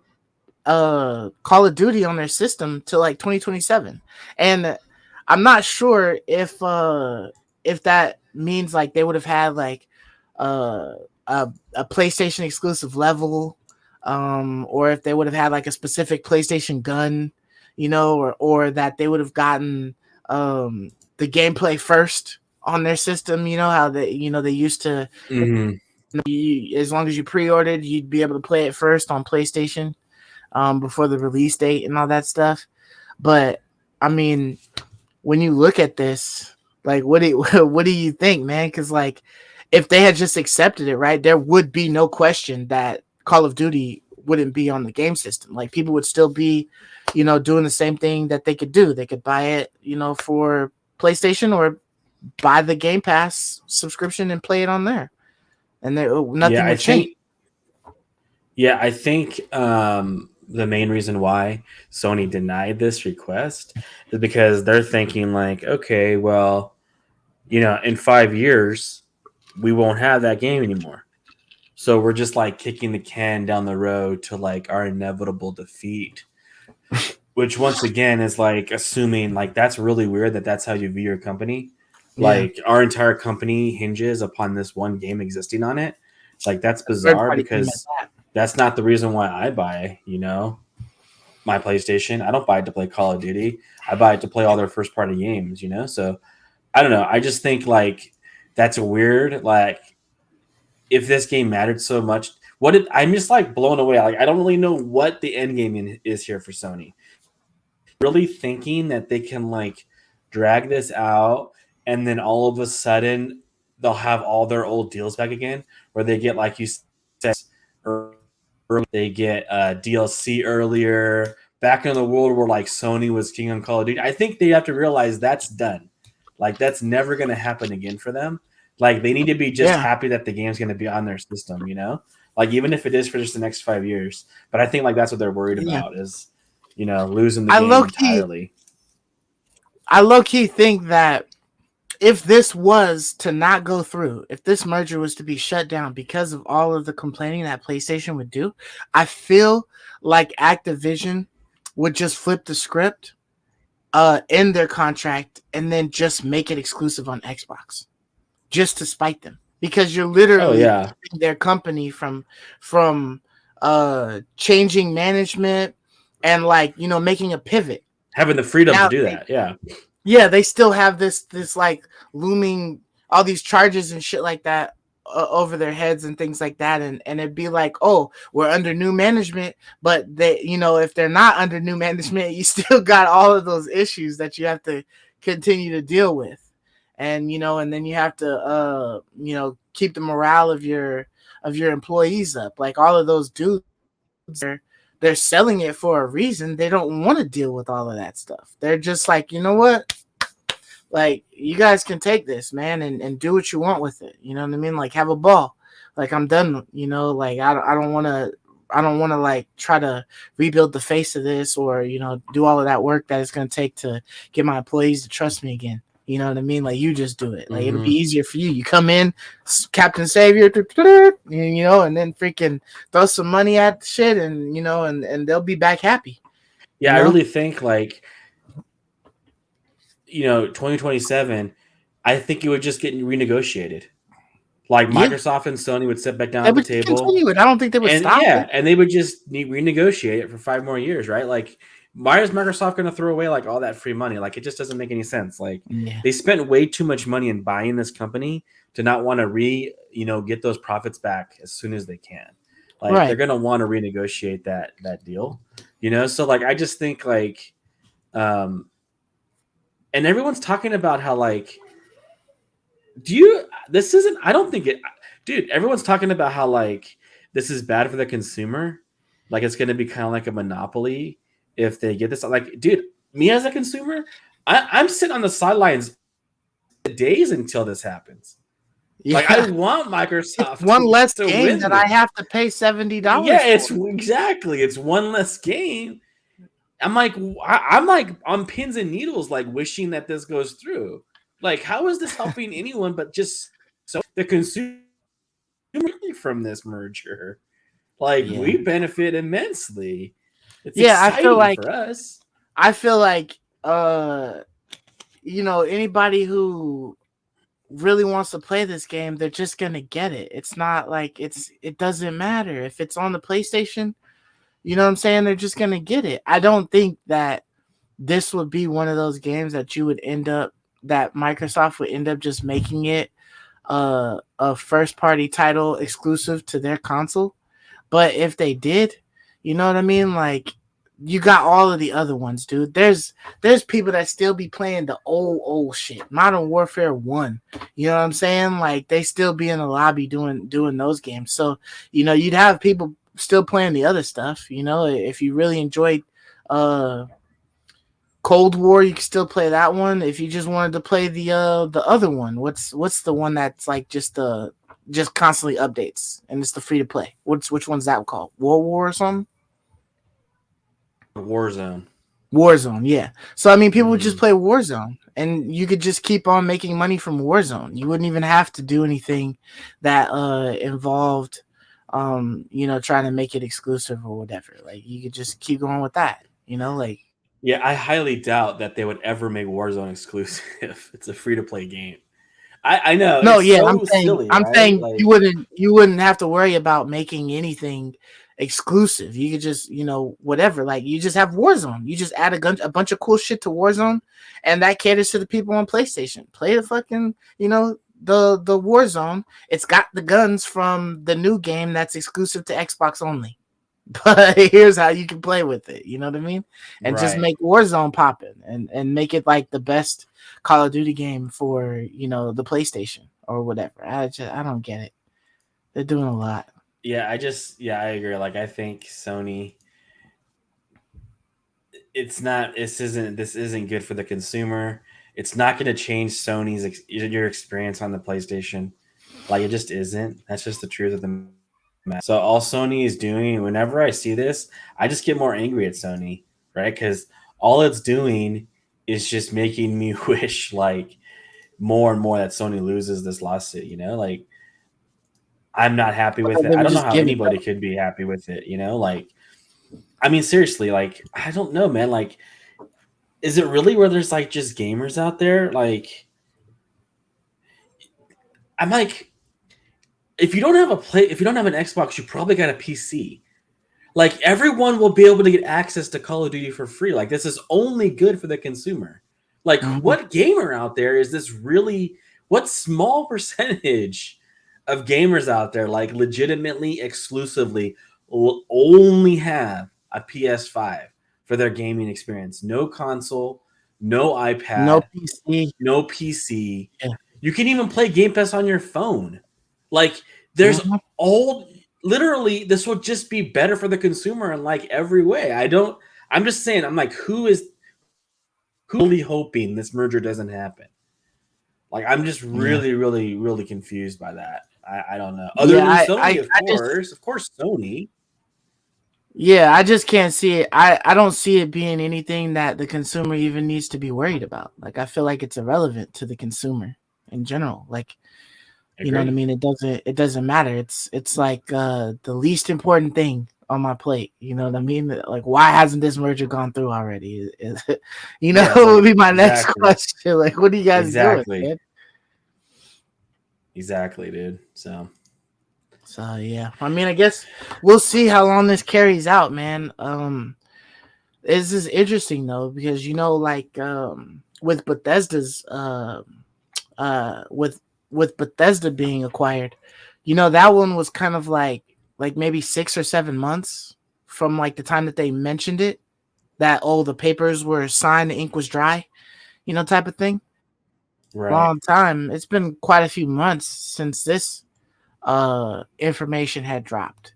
Call of Duty on their system till like 2027. And I'm not sure if that means like they would have had like uh, a PlayStation exclusive level, or if they would have had like a specific PlayStation gun, or that they would have gotten the gameplay first on their system. You know how they used to. Mm-hmm. As long as you pre-ordered, you'd be able to play it first on PlayStation before the release date and all that stuff. But I mean, when you look at this, like, what do you think, man? Because like, if they had just accepted it, right, there would be no question that Call of Duty wouldn't be on the game system. Like, people would still be, doing the same thing that they could do. They could buy it, for PlayStation, or buy the Game Pass subscription and play it on there, and nothing would change. I think the main reason why Sony denied this request is because they're thinking like, okay, well, in 5 years, we won't have that game anymore. So we're just like kicking the can down the road to like our inevitable defeat, which once again is like assuming like that's really weird that that's how you view your company. Yeah. Like our entire company hinges upon this one game existing on it. Like that's bizarre because that's not the reason why I buy, my PlayStation. I don't buy it to play Call of Duty. I buy it to play all their first party games, So I don't know. I just think like that's weird. Like if this game mattered so much, I'm just like blown away. Like I don't really know what the end game is here for Sony. Really thinking that they can like drag this out and then all of a sudden they'll have all their old deals back again, where they get, like you said, they get DLC earlier, back in the world where like Sony was king on Call of Duty. I think they have to realize that's done. Like that's never going to happen again for them. Like they need to be just happy that the game's going to be on their system, like even if it is for just the next 5 years. But I think like that's what they're worried about is, losing the game entirely. I low-key think that if this was to not go through, if this merger was to be shut down because of all of the complaining that PlayStation would do, I feel like Activision would just flip the script in their contract and then just make it exclusive on Xbox, just to spite them, because you're literally their company from changing management and like making a pivot, having the freedom to do that. They still have this like looming, all these charges and shit like that over their heads and things like that, and it'd be like, oh, we're under new management, but they, if they're not under new management, you still got all of those issues that you have to continue to deal with, and and then you have to keep the morale of your employees up. Like all of those dudes, they're selling it for a reason. They don't want to deal with all of that stuff. They're just like, you know what? Like, you guys can take this, man, and do what you want with it. You know what I mean? Like, have a ball. Like, I'm done. Like I don't want to like try to rebuild the face of this, or do all of that work that it's going to take to get my employees to trust me again. You know what I mean? Like, you just do it. Like, it'll be easier for you. You come in, Captain Savior, and then freaking throw some money at the shit, and and they'll be back happy. Yeah, I really think like 2027, I think it would just get renegotiated. Like Microsoft and Sony would sit back down at the table. Continue it. I don't think they would stop it. And they would just renegotiate it for 5 more years, right? Like, why is Microsoft going to throw away like all that free money? Like, it just doesn't make any sense. Like, they spent way too much money in buying this company to not want to get those profits back as soon as they can. Like, they're going to want to renegotiate that deal, So like, I just think like, and everyone's talking about how like, everyone's talking about how like this is bad for the consumer. Like it's going to be kind of like a monopoly if they get this. Like, dude, me as a consumer, I'm sitting on the sidelines days until this happens. Yeah. Like I want Microsoft. It's one less game that I have to pay $70. Yeah, it's one less game. I'm like on pins and needles, like wishing that this goes through. Like, how is this helping anyone but just the consumer from this merger? Like, we benefit immensely. It's exciting for us. I feel like anybody who really wants to play this game, they're just gonna get it. It's not like it doesn't matter if it's on the PlayStation. You know what I'm saying? They're just gonna get it. I don't think that this would be one of those games that Microsoft would end up just making it a first party title exclusive to their console. But if they did, you know what I mean? Like, you got all of the other ones, dude. There's people that still be playing the old shit. Modern Warfare 1. You know what I'm saying? Like, they still be in the lobby doing those games. So, you know, you'd have people still playing the other stuff, you know, if you really enjoyed Cold War, you can still play that one. If you just wanted to play the other one, what's the one that's like just constantly updates and it's the free to play? Which one's that called? World War or something? Warzone. Warzone, yeah. So I mean, people would just play Warzone, and you could just keep on making money from Warzone. You wouldn't even have to do anything that involved, you know, trying to make it exclusive or whatever. Like, you could just keep going with that. You know, like. Yeah, I highly doubt that they would ever make Warzone exclusive. It's a free to play game. I know. No, It's yeah, so silly, I'm right? saying Like, you wouldn't have to worry about making anything exclusive. You could just, you know, whatever. Like, you just have Warzone. You just add a bunch of cool shit to Warzone, and that caters to the people on PlayStation. Play the fucking, you know, the Warzone. It's got the guns from the new game that's exclusive to Xbox only. But here's how you can play with it. You know what I mean? And just right. make Warzone poppin' and make it like the best Call of Duty game for, you know, the PlayStation or whatever. I don't get it. They're doing a lot. Yeah, I agree. Like, I think Sony, this isn't good for the consumer. It's not going to change your experience on the PlayStation. Like, it just isn't. That's just the truth of the matter. So all Sony is doing, whenever I see this, I just get more angry at Sony, right? Because all it's doing is just making me wish, like, more and more that Sony loses this lawsuit. You know, like, I'm not happy with it. I don't know how anybody could be happy with it. You know, like, I mean, seriously, like, I don't know, man. Like, is it really where there's like just gamers out there? Like, I'm like, if you don't have an Xbox, you probably got a PC. Like, everyone will be able to get access to Call of Duty for free. Like, this is only good for the consumer. Like, what gamer out there is this really? What small percentage of gamers out there, like, legitimately, exclusively, will only have a PS5 for their gaming experience? No console, no iPad, no PC. Yeah. You can even play Game Pass on your phone. Like, there's literally, this will just be better for the consumer in like every way. I'm just saying, I'm like, who's really hoping this merger doesn't happen? Like, I'm just really, really, really confused by that. I don't know. Other than Sony, of course, Sony. Yeah, I just can't see it. I don't see it being anything that the consumer even needs to be worried about. Like, I feel like it's irrelevant to the consumer in general. Like, you know what I mean? It doesn't matter. It's like the least important thing on my plate. You know what I mean? Like, why hasn't this merger gone through already? You know, would be my next question. Like, what are you guys doing, man? Exactly, dude. So yeah. I mean, I guess we'll see how long this carries out, man. This is interesting though, because, you know, like, with Bethesda's with Bethesda being acquired, you know, that one was kind of like maybe 6 or 7 months from like the time that they mentioned it, that the papers were signed, the ink was dry, you know, type of thing. Right. Long time. It's been quite a few months since this information had dropped.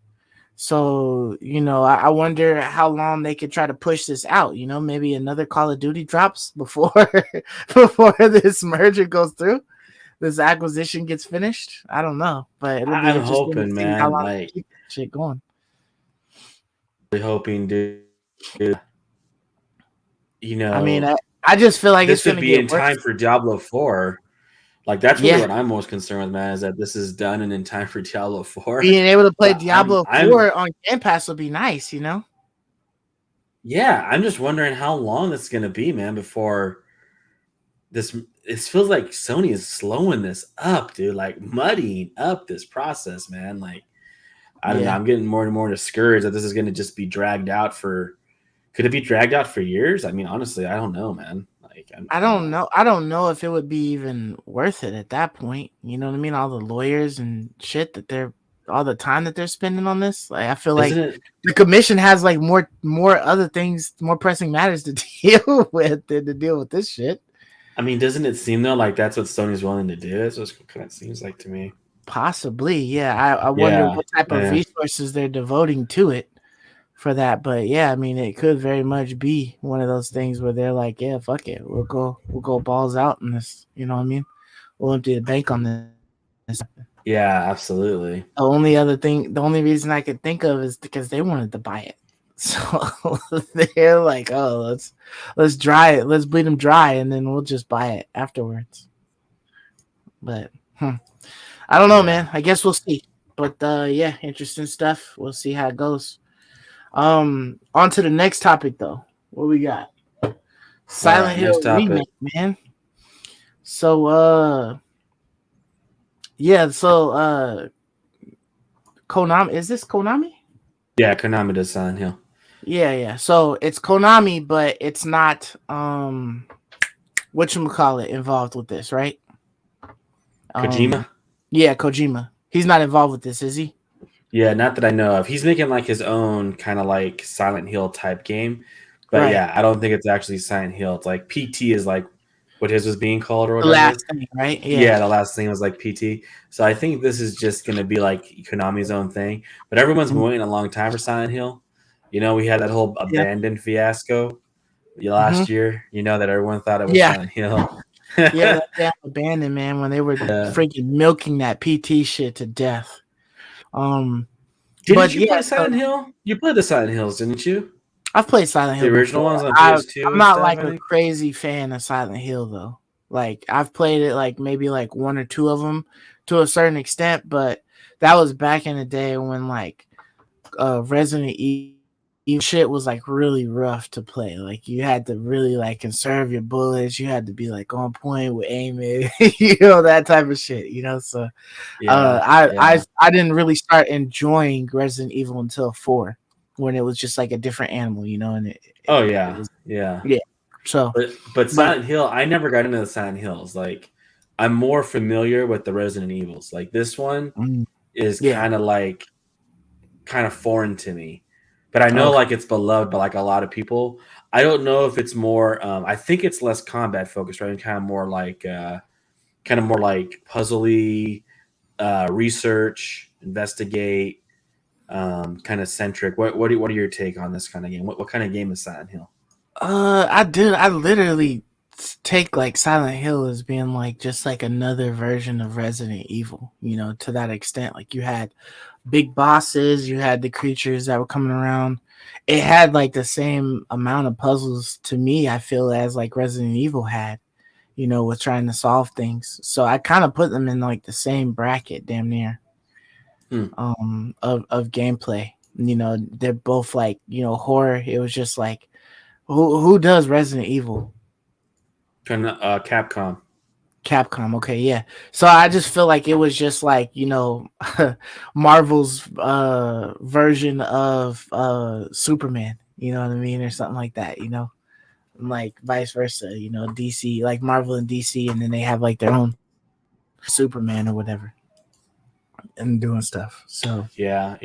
So, you know, I wonder how long they could try to push this out. You know, maybe another Call of Duty drops before this merger goes through, this acquisition gets finished. I don't know, but it'll be I'm hoping, man. How long they keep that shit going. Really hoping, dude. You know, I mean, I just feel like this it's going would to be get in time for Diablo 4. Like, that's really what I'm most concerned with, man, is that this is done and in time for Diablo 4. Being able to play Diablo 4 on Game Pass would be nice, you know? Yeah, I'm just wondering how long it's going to be, man, before this it feels like Sony is slowing this up, dude. Like muddying up this process, man. Like I don't know. Yeah. I'm getting more and more discouraged that this is going to just be dragged out for. Could it be dragged out for years? I mean, honestly, I don't know, man. Like I don't know. I don't know if it would be even worth it at that point. You know what I mean? All the lawyers and shit all the time that they're spending on this. Like I feel like the commission has like more other things, more pressing matters to deal with than to deal with this shit. I mean, doesn't it seem though like that's what Sony's willing to do? That's what it kind of seems like to me. Possibly, yeah. I wonder what type of resources they're devoting to it for that. But yeah, I mean, it could very much be one of those things where they're like, yeah, fuck it, we'll go balls out in this. You know what I mean? We'll empty the bank on this. Yeah, absolutely. The only reason I could think of is because they wanted to buy it. So they're like, oh, let's dry it, let's bleed them dry, and then we'll just buy it afterwards. But I don't know, man. I guess we'll see. But yeah, interesting stuff. We'll see how it goes. On to the next topic though. What we got? Silent Hill remake, man. So yeah, so Konami, is this Konami? Yeah, Konami does Silent Hill. Yeah. So it's Konami, but it's not whatchamacallit involved with this, right? Kojima? Yeah, Kojima. He's not involved with this, is he? Yeah, not that I know of. He's making like his own kind of like Silent Hill type game. But yeah, I don't think it's actually Silent Hill. It's like PT is like what his was being called or whatever. The last thing, right? Yeah, the last thing was like PT. So I think this is just going to be like Konami's own thing. But everyone's been waiting a long time for Silent Hill. You know, we had that whole abandoned fiasco last year, you know, that everyone thought it was Silent Hill. Yeah, that abandoned, man, when they were freaking milking that PT shit to death. Didn't you play Silent Hill? You played the Silent Hills, didn't you? I've played Silent Hill. The original ones on PS2. I'm not like a crazy fan of Silent Hill though. Like I've played it like maybe like one or two of them to a certain extent, but that was back in the day when like Resident Evil shit was like really rough to play. Like you had to really like conserve your bullets. You had to be like on point with aiming, you know, that type of shit, you know. So I didn't really start enjoying Resident Evil until 4, when it was just like a different animal, you know. And yeah. So but Silent Hill, I never got into the Silent Hills. Like I'm more familiar with the Resident Evils. Like this one is kind of foreign to me. But I know like it's beloved by like a lot of people. I don't know if it's more. I think it's less combat focused, right? And kind of more like puzzly, research, investigate, kind of centric. What are your take on this kind of game? What kind of game is Silent Hill? I literally take like Silent Hill as being like just like another version of Resident Evil. You know, to that extent, like you had big bosses, you had the creatures that were coming around. It had like the same amount of puzzles to me, I feel, as like Resident Evil had, you know, with trying to solve things. So I kind of put them in like the same bracket, damn near, of gameplay. You know, they're both like, you know, horror. It was just like, who does Resident Evil? Capcom. Capcom, okay, yeah. So I just feel like it was just like, you know, Marvel's version of Superman, you know what I mean, or something like that, you know, like vice versa, you know, DC, like Marvel and DC, and then they have like their own Superman or whatever, and doing stuff. So yeah.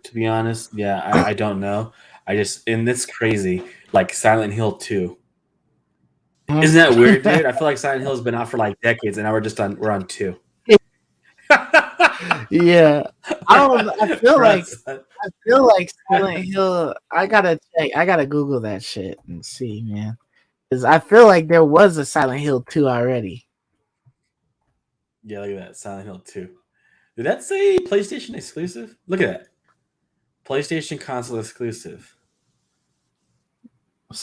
To be honest, I don't know. And it's crazy, like Silent Hill 2. Isn't that weird, dude? I feel like Silent Hill has been out for like decades, and now we're on 2. Yeah, I feel like Silent Hill. I gotta Google that shit and see, man, because I feel like there was a Silent Hill 2 already. Yeah, look at that, Silent Hill 2. Did that say PlayStation exclusive? Look at that, PlayStation console exclusive.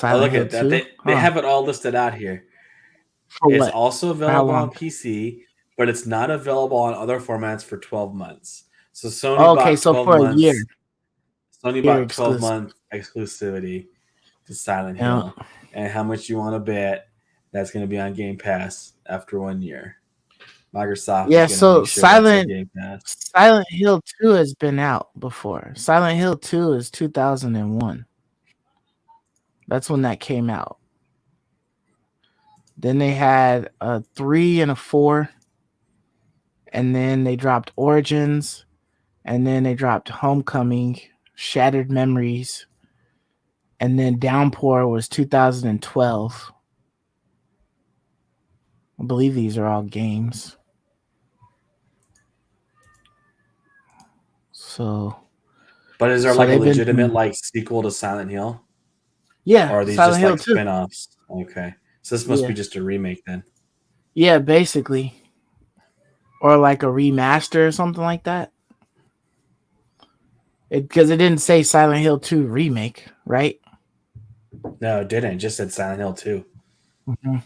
Look at that. They have it all listed out here. It's also available on PC, but it's not available on other formats for 12 months. So Sony bought 12 for months. A year. Sony bought 12-month exclusivity to Silent Hill. And how much you want to bet that's going to be on Game Pass after 1 year. Microsoft is Yeah, going to so make sure that's on Game Pass. Silent Hill 2 has been out before. Silent Hill 2 is 2001. That's when that came out. Then they had a 3 and a 4. And then they dropped Origins. And then they dropped Homecoming, Shattered Memories. And then Downpour was 2012. I believe these are all games. So, but is there so like a they've been legitimate doing- like sequel to Silent Hill, yeah, or are these Silent just Hill like 2. spin-offs? Okay, so this must Yeah. be just a remake then. Yeah, basically. Or like a remaster or something like that. Because it didn't say Silent Hill 2 remake, right? No, it didn't. It just said Silent Hill 2. Mm-hmm.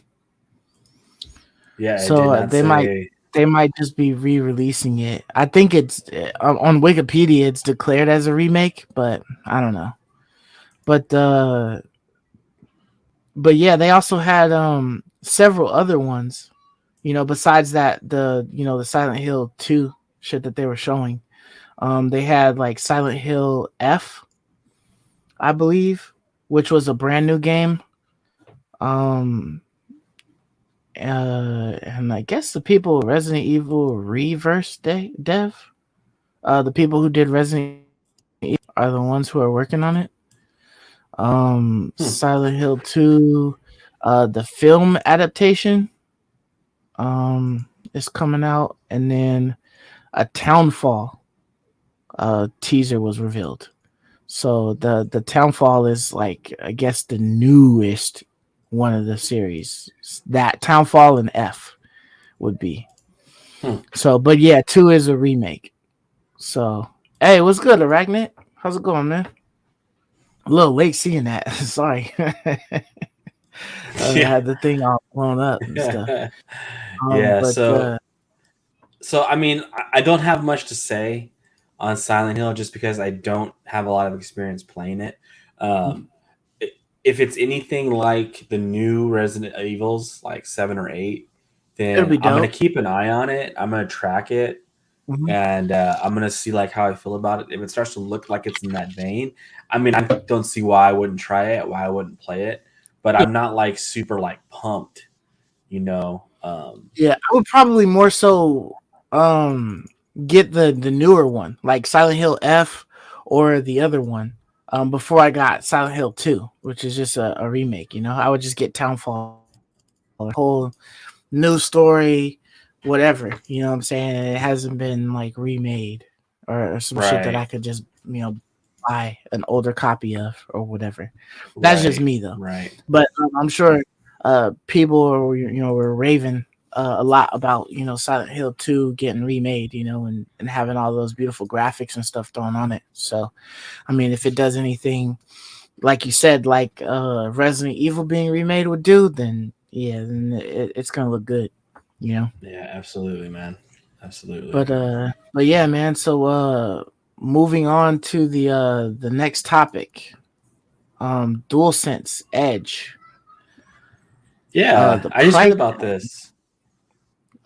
Yeah, it did So not say. they might just be re-releasing it. I think it's on Wikipedia. It's declared as a remake, but I don't know. But yeah, they also had several other ones. Besides that, the Silent Hill 2 shit that they were showing. They had like Silent Hill F, I believe, which was a brand new game. And I guess the people Resident Evil Reverse Dev, the people who did Resident Evil are the ones who are working on it. Silent Hill 2, the film adaptation, is coming out, and then a Townfall teaser was revealed. So the Townfall is like, I guess, the newest one of the series. That Townfall and F would be. So, but yeah, 2 is a remake. So, hey, what's good, Arachnid? How's it going, man? A little late seeing that. Sorry. I had the thing all blown up and stuff. Yeah, but so I mean, I don't have much to say on Silent Hill just because I don't have a lot of experience playing it. If it's anything like the new Resident Evils, like 7 or 8, then it'll be I'm gonna dope. keep an eye on it. I'm gonna track it, and I'm gonna see like how I feel about it. If it starts to look like it's in that vein, I mean, I don't see why I wouldn't try it, why I wouldn't play it. But I'm not like super like pumped, you know. Yeah, I would probably more so get the newer one, like Silent Hill F or the other one, before I got Silent Hill 2, which is just a remake. I would just get Townfall, a whole new story, whatever. You know what I'm saying? It hasn't been like remade or some shit that I could just buy an older copy of or whatever. That's just me though. Right. But I'm sure people were raving a lot about Silent Hill 2 getting remade, and having all those beautiful graphics and stuff thrown on it. So I mean, if it does anything like you said, like Resident Evil being remade would do, then yeah, then it's gonna look good, Yeah, absolutely, man. Absolutely. But yeah, man. So moving on to the next topic, DualSense Edge. Yeah, I just heard about this.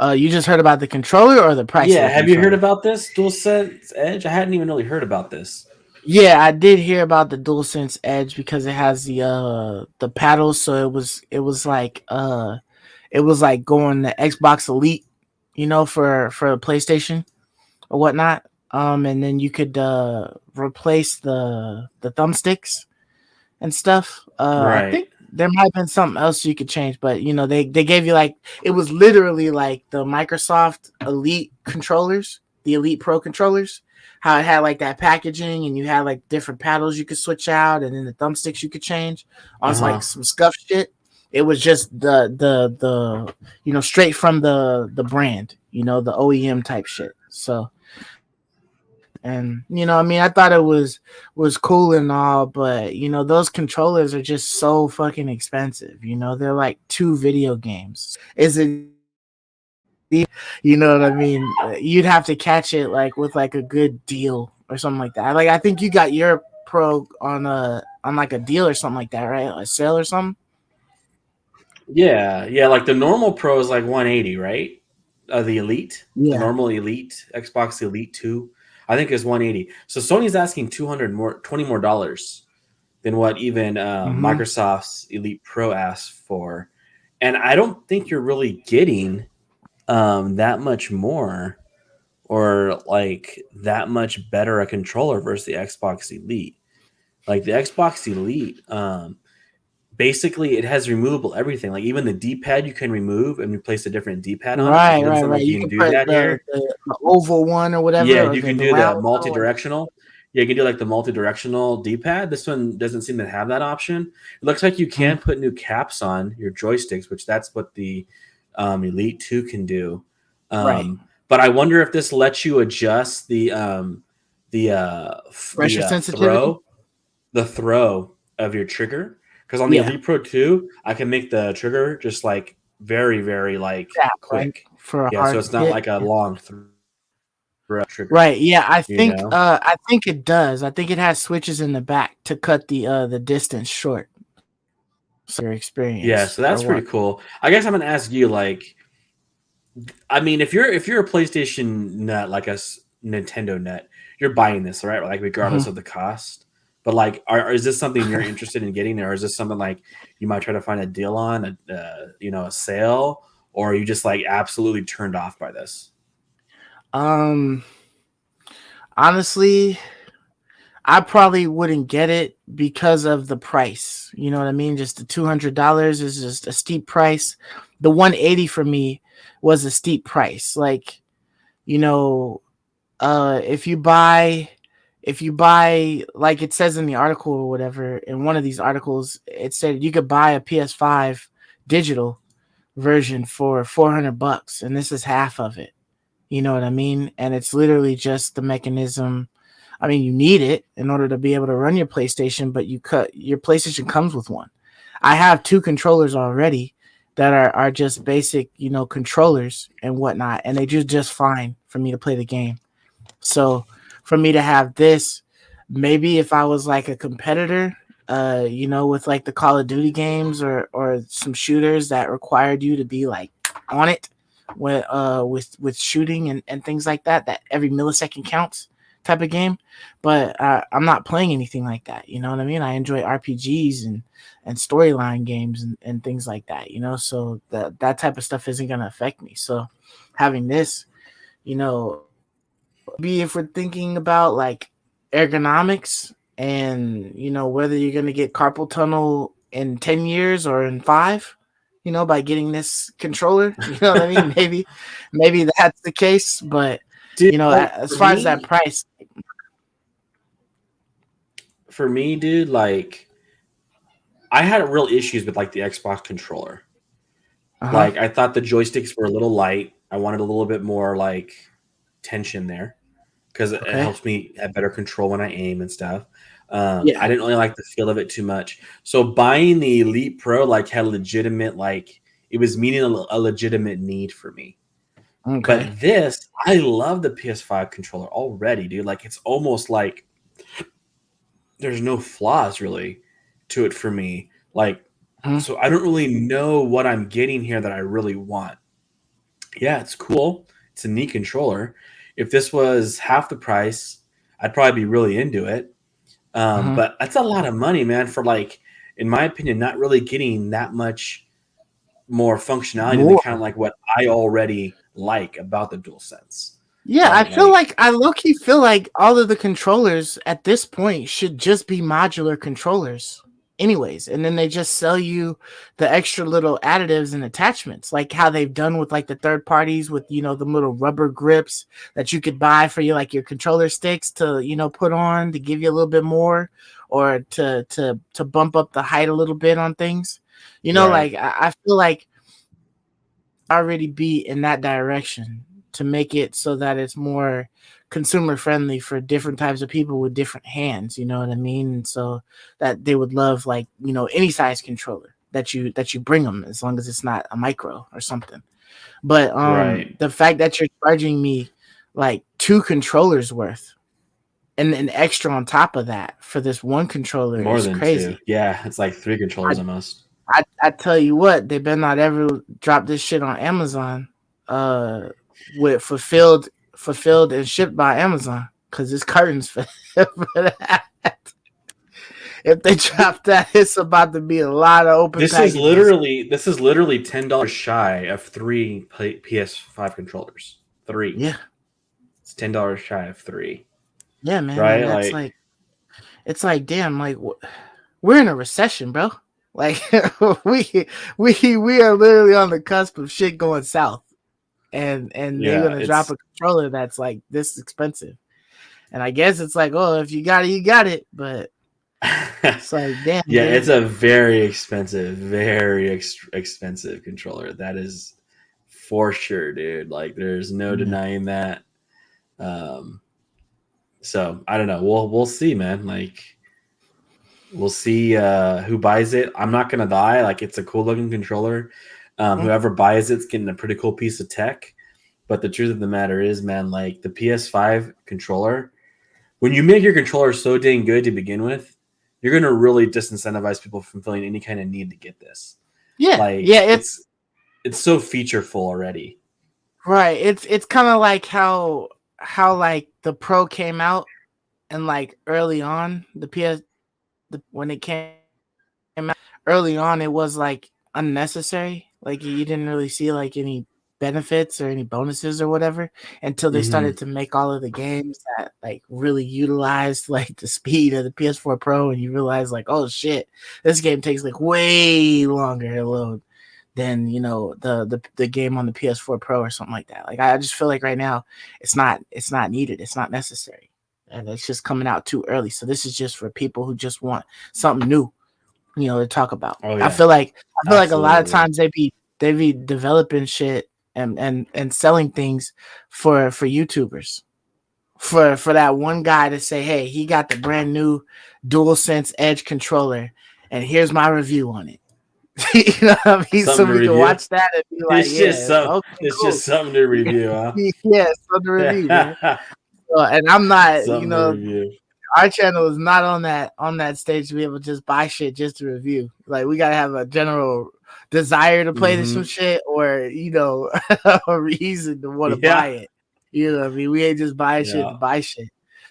You just heard about the controller or the price? Yeah, have you heard about this DualSense Edge? I hadn't even really heard about this. Yeah, I did hear about the DualSense Edge because it has the paddles. So it was like going the Xbox Elite, for a PlayStation or whatnot. And then you could replace the thumbsticks and stuff. Right. I think there might have been something else you could change, but they gave you like, it was literally like the Microsoft Elite controllers, the Elite Pro controllers, how it had like that packaging and you had like different paddles you could switch out and then the thumbsticks you could change on like some scuff shit. It was just the straight from the brand, the OEM type shit. So, and I mean, I thought it was cool and all, but those controllers are just so fucking expensive. They're like 2 video games. Is it? You know what I mean? You'd have to catch it like with like a good deal or something like that. Like I think you got your Pro on like a deal or something like that, right? A sale or something. Yeah, like the normal Pro is like 180, right? The Elite, the Yeah. normal Elite, Xbox Elite 2, I think is 180. So Sony's asking 200 more, 20 more dollars than what even Hmm. Microsoft's Elite Pro asks for, and I don't think you're really getting that much more or like that much better a controller versus the Xbox Elite. Like the Xbox Elite, basically it has removable everything. Like even the D-pad you can remove and replace a different D-pad on it, which Right, it doesn't right, sound right. like You you can can do put that here. the oval one or Yeah, whatever, or you can the do the round one. multi-directional. Yeah, you can do like the multi-directional D-pad. This one doesn't seem to have that option. It looks like you can put new caps on your joysticks, which that's what the Elite 2 can do. Right. But I wonder if this lets you adjust Pressure sensitivity. throw, the throw of your trigger. Because on the Yeah. Elite Pro 2, I can make the trigger just like very, very like Tap, right? quick. For a Yeah, so hard it's not hit. like a long throw trigger. Right. Yeah, You know? I think it does. I think it has switches in the back to cut the distance short. So your Yeah, experience so or that's pretty what? cool. I guess I'm gonna ask you, like, I mean, if you're a PlayStation nut, like a Nintendo nut, you're buying this, right? Like, regardless Mhm. of the cost. But like, is this something you're interested in getting, or is this something like you might try to find a deal on, a sale, or are you just like absolutely turned off by this? Um honestly, I probably wouldn't get it because of the price. You know what I mean? Just the $200 is just a steep price. The 180 for me was a steep price. Like, you know, if you buy like it says in the article or whatever, in one of these articles, it said you could buy a PS5 digital version for $400, and this is half of it. You know what I mean? And it's literally just the mechanism. I mean, you need it in order to be able to run your PlayStation, but your PlayStation comes with one. I have two controllers already that are just basic, controllers and whatnot, and they do just fine for me to play the game. So for me to have this, maybe if I was like a competitor, with like the Call of Duty games or some shooters that required you to be like on it with shooting and things like that, that every millisecond counts type of game. But I'm not playing anything like that. You know what I mean? I enjoy RPGs and storyline games and things like that. So that type of stuff isn't gonna affect me. So having this, you know, maybe if we're thinking about like ergonomics and whether you're going to get carpal tunnel in 10 years or in 5, by getting this controller, you know what I mean? Maybe that's the case, but Dude, like as far as that price. for me, dude, like I had real issues with like the Xbox controller. Uh-huh. Like I thought the joysticks were a little light. I wanted a little bit more like tension there because it Okay. helps me have better control when I aim and stuff. I Yeah. didn't really like the feel of it too much. So buying the Elite Pro like had legitimate like it was meeting a legitimate need for me. Okay. But this, I love the PS5 controller already, dude. Like it's almost like there's no flaws really to it for me. Like Mhm. so I don't really know what I'm getting here that I really want. Yeah, it's cool. It's a neat controller. If this was half the price, I'd probably be really into it. Mhm. But that's a lot of money, man, for like, in my opinion, not really getting that much more functionality than More. kind of like what I already like about the DualSense, Yeah, I right? feel Like, like I low key feel like all of the controllers at this point should just be modular controllers, anyways, and then they just sell you the extra little additives and attachments, like how they've done with like the third parties with the little rubber grips that you could buy for your controller sticks to put on to give you a little bit more, or to bump up the height a little bit on things. right. Like I feel like already be in that direction to make it so that it's more consumer friendly for different types of people with different hands, you know what I mean? And so that they would love, like, any size controller that you bring them, as long as it's not a micro or something. But Right. the fact that you're charging me like two controllers worth and an extra on top of that for this one controller More is than two. crazy. Yeah, it's like three I controllers almost. I tell you what, they better not ever drop this shit on Amazon. With fulfilled and shipped by Amazon, because it's curtains for, for that. If they drop that, it's about to be a lot of open packages. This is literally $10 shy of 3 PS5 controllers. 3. Yeah, It's $10 shy of 3. yeah, man, Right? and that's like, it's like, damn, like we're in a recession, bro. Like we are literally on the cusp of shit going south, and they're yeah, gonna drop it's a controller that's like this expensive. And I guess it's like, oh, if you got it, you got it. But it's like, damn, yeah, dude. it's a very expensive, expensive controller. That is for sure, dude. Like, there's no denying that. So I don't know. We'll see, man. Like, we'll see who buys it. I'm not gonna lie. Like, it's a cool looking controller. Whoever buys it's getting a pretty cool piece of tech. But the truth of the matter is, man, like the PS5 controller, when you make your controller so dang good to begin with, you're gonna really disincentivize people from feeling any kind of need to get this. Yeah, Like yeah, it's so featureful already. right. It's kind of like how like the Pro came out, and like early on when it came out early on, it was like unnecessary. Like you didn't really see like any benefits or any bonuses or whatever until they started to make all of the games that like really utilized like the speed of the PS4 Pro, and you realize like, oh shit, this game takes like way longer to load than the game on the PS4 Pro or something like that. Like I just feel like right now it's not needed, it's not necessary, and it's just coming out too early. So this is just for people who just want something new, to talk about. Oh yeah, I feel like a lot of absolutely. times they be developing shit and selling things for YouTubers. For that one guy to say, hey, he got the brand new DualSense Edge controller, and here's my review on it. You know what I mean? So Something to we can review. watch that and be like, yeah, okay, It's cool. just something to review, huh? Yeah, something to review, man. And I'm not, Something to review. our channel is not on that stage to be able to just buy shit just to review. Like we gotta have a general desire to play some shit, or a reason to want to buy it. You know what I mean? We ain't just buying shit to buy shit.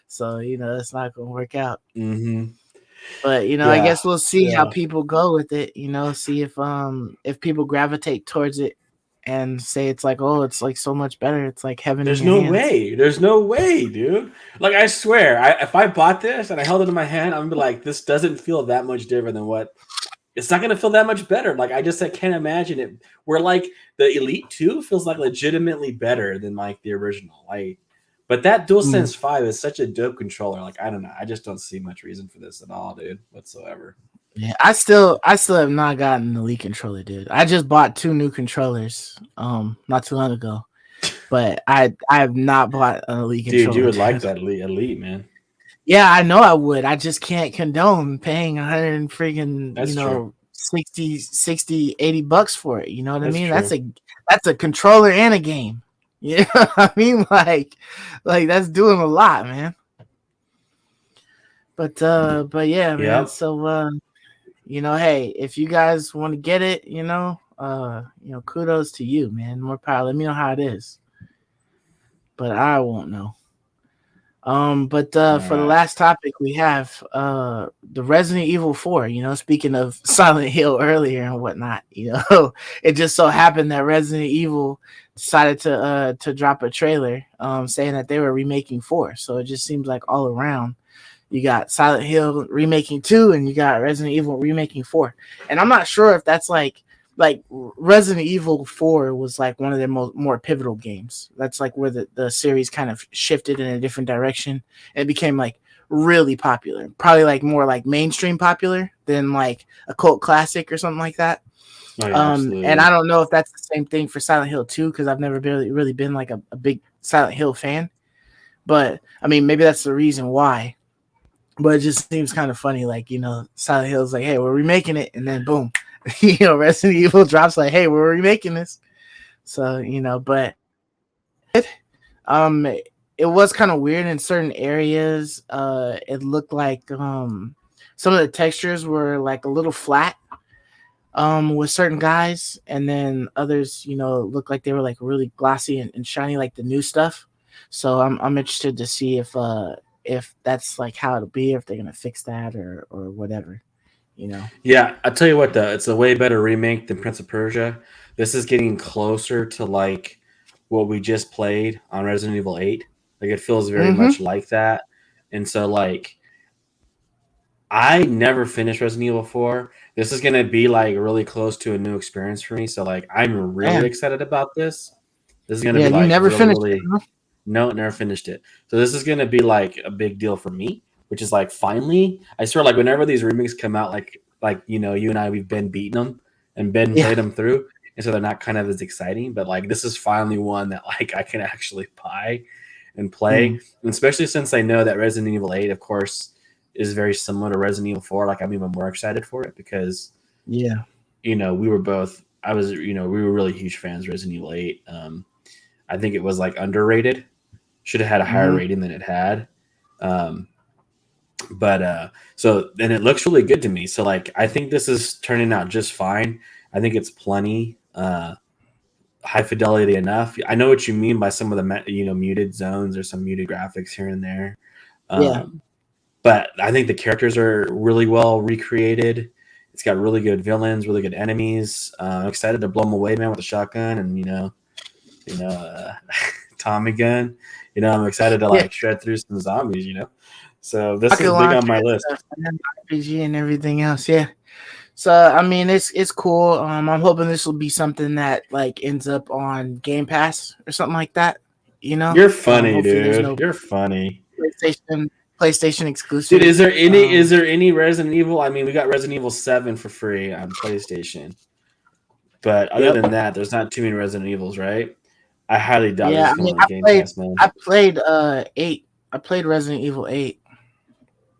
So it's not gonna work out. But I guess we'll see how people go with it. See if people gravitate towards it and say it's like, oh, it's like so much better. It's like heaven in your hands. There's no way, dude. Like, I swear, if I bought this and I held it in my hand, I'm gonna be like, this doesn't feel that much different than what. It's not gonna feel that much better. Like, I can't imagine it. Where like the Elite 2 feels like legitimately better than like the original. But that DualSense 5 is such a dope controller. Like, I don't know. I just don't see much reason for this at all, dude, whatsoever. Yeah, I still have not gotten the Elite controller, dude. I just bought 2 new controllers not too long ago. But I have not bought an Elite controller. Dude, you would like that Elite, man. Yeah, I know I would. I just can't condone paying 100 freaking, true. 60, 80 bucks for it. You know what I mean? True. That's a controller and a game. You know what I mean? Like that's doing a lot, man. But yeah, man. Yep. So hey, if you guys want to get it, kudos to you, man. More power. Let me know how it is. But I won't know. But for the last topic, we have the Resident Evil 4. Speaking of Silent Hill earlier and whatnot, it just so happened that Resident Evil decided to drop a trailer saying that they were remaking 4. So it just seems like all around you got Silent Hill remaking 2 and you got Resident Evil remaking 4. And I'm not sure if that's like Resident Evil 4 was like one of their more pivotal games. That's like where the series kind of shifted in a different direction. It became like really popular, probably like more like mainstream popular than like a cult classic or something like that. Oh, yeah, and I don't know if that's the same thing for Silent Hill 2, because I've never really been like a big Silent Hill fan. But I mean, maybe that's the reason why. But it just seems kind of funny, like, Silent Hill's like, hey, we're remaking it, and then boom, Resident Evil drops like, hey, we're remaking this. So, but it was kind of weird in certain areas. It looked like some of the textures were like a little flat. with certain guys, and then others, look like they were like really glossy and shiny, like the new stuff. So I'm interested to see if that's like how it'll be, if they're gonna fix that or whatever, you know. Yeah, I tell you what though, it's a way better remake than Prince of Persia. This is getting closer to like what we just played on Resident Evil 8. Like it feels very Mm-hmm. much like that. And so like I never finished Resident Evil 4. This is gonna be like really close to a new experience for me. So like I'm really Damn. excited about this. This is gonna Yeah, be you like never really, finished it, really huh? no, never finished it. So this is gonna be like a big deal for me, which is like finally, I swear, like whenever these remakes come out, like you and I, we've been beating them and been Yeah. played them through, and so they're not kind of as exciting. But like this is finally one that like I can actually buy and play, Mm, and especially since I know that Resident Evil 8, of course, is very similar to Resident Evil 4. Like I'm even more excited for it because yeah. we were both. I was, we were really huge fans of Resident Evil 8. I think it was like underrated, should have had a higher Mm-hmm. rating than it had. Um, but so then it looks really good to me. So like I think this is turning out just fine. I think it's plenty high fidelity enough. I know what you mean by some of the muted zones or some muted graphics here and there. Yeah. Um, but I think the characters are really well recreated. It's got really good villains, really good enemies. I'm excited to blow them away, man, with a shotgun and Tommy gun. I'm excited to Yeah. like shred through some zombies. So this Rocket is big launcher on my and list. stuff, and then RPG and everything else. Yeah. So I mean, it's cool. I'm hoping this will be something that like ends up on Game Pass or something like that. You know. You're funny, Hopefully there's dude. no You're funny, PlayStation PlayStation dude. Is exclusive. there any? Is there any Resident Evil? I mean, we got Resident Evil 7 for free on PlayStation, but other Yep. than that, there's not too many Resident Evils, right? I highly doubt this Yeah. is I coming mean, on Game Pass, man. I played 8. I played Resident Evil 8.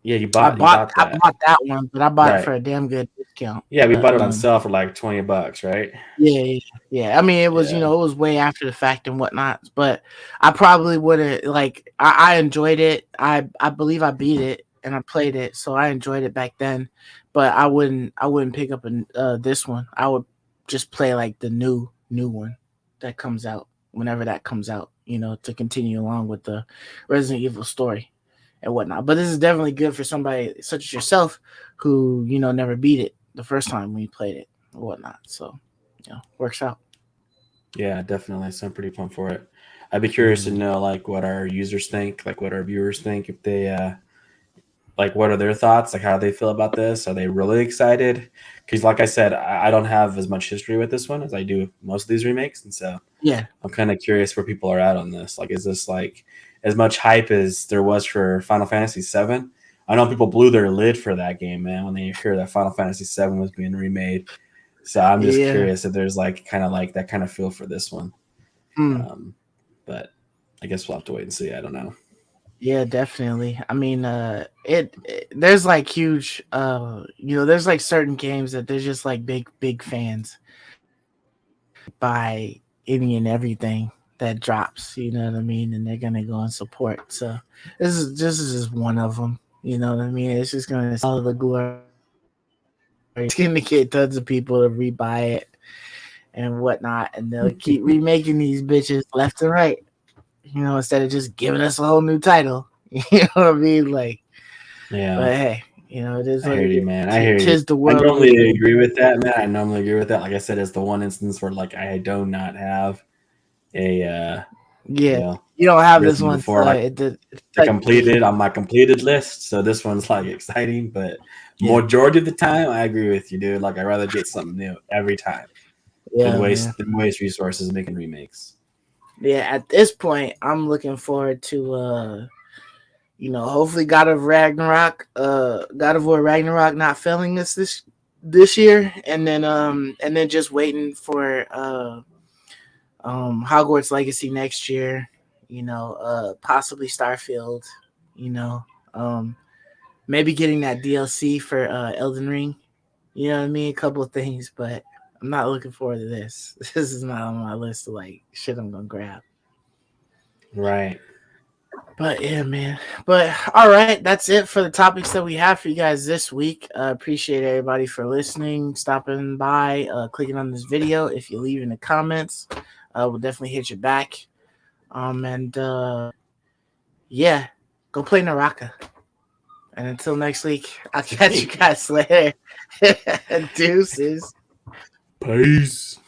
Yeah, I you bought bought I that, bought that one, but I bought it right? for a damn good discount. Yeah, we But bought it on sale for like $20, right? yeah, yeah, yeah. I mean, it was Yeah, it was way after the fact and whatnot. But I probably would have like I enjoyed it. I believe I beat it and I played it, so I enjoyed it back then. But I wouldn't pick up this one. I would just play like the new one that comes out whenever that comes out. To continue along with the Resident Evil story and whatnot. But this is definitely good for somebody such as yourself who never beat it the first time when you played it or whatnot. So works out. yeah, definitely. So I'm pretty pumped for it. I'd be curious to Mm. know like what our users think, like what our viewers think, if they like what are their thoughts, like how do they feel about this? Are they really excited? Because like I said, I don't have as much history with this one as I do most of these remakes, and so Yeah, I'm kind of curious where people are at on this. Like, is this like as much hype as there was for Final Fantasy VII? I know people blew their lid for that game, man, when they hear that Final Fantasy VII was being remade. So I'm just yeah, curious if there's like kind of like that kind of feel for this one. mm. Um, but I guess we'll have to wait and see. I don't know. Yeah, definitely. I mean, there's like huge, there's like certain games that there's just like big fans by any and everything that drops. You know what I mean? And they're gonna go and support. So this is just one of them. You know what I mean? It's just gonna all the glory. It's gonna get tons of people to rebuy it and whatnot, and they'll keep remaking these bitches left and right. Instead of just giving us a whole new title. You know what I mean? Like, Yeah, but hey, it is I what hear it you, is. man. I hear you. Tis the I world we normally live in. agree with that, man. I normally agree with that. Like I said, it's the one instance where like I do not have a you Yeah, know you don't have this Resident Evil one, 4 so like it's to touchy. completed on my completed list. So this one's like exciting, but Yeah, majority of the time I agree with you, dude. Like I'd rather get something new every time than yeah, man. waste resources making remakes. Yeah, at this point, I'm looking forward to hopefully God of War Ragnarok not failing us this year, and then just waiting for Hogwarts Legacy next year, possibly Starfield, you know, um, maybe getting that DLC for Elden Ring. You know what I mean? A couple of things, but I'm not looking forward to this. This is not on my list of like shit I'm gonna grab. Right. But yeah, man. But all right, that's it for the topics that we have for you guys this week. Appreciate everybody for listening, stopping by, clicking on this video. If you leave in the comments, we'll definitely hit you back. And yeah, go play Naraka. And until next week, I'll catch you guys later. Deuces. Peace.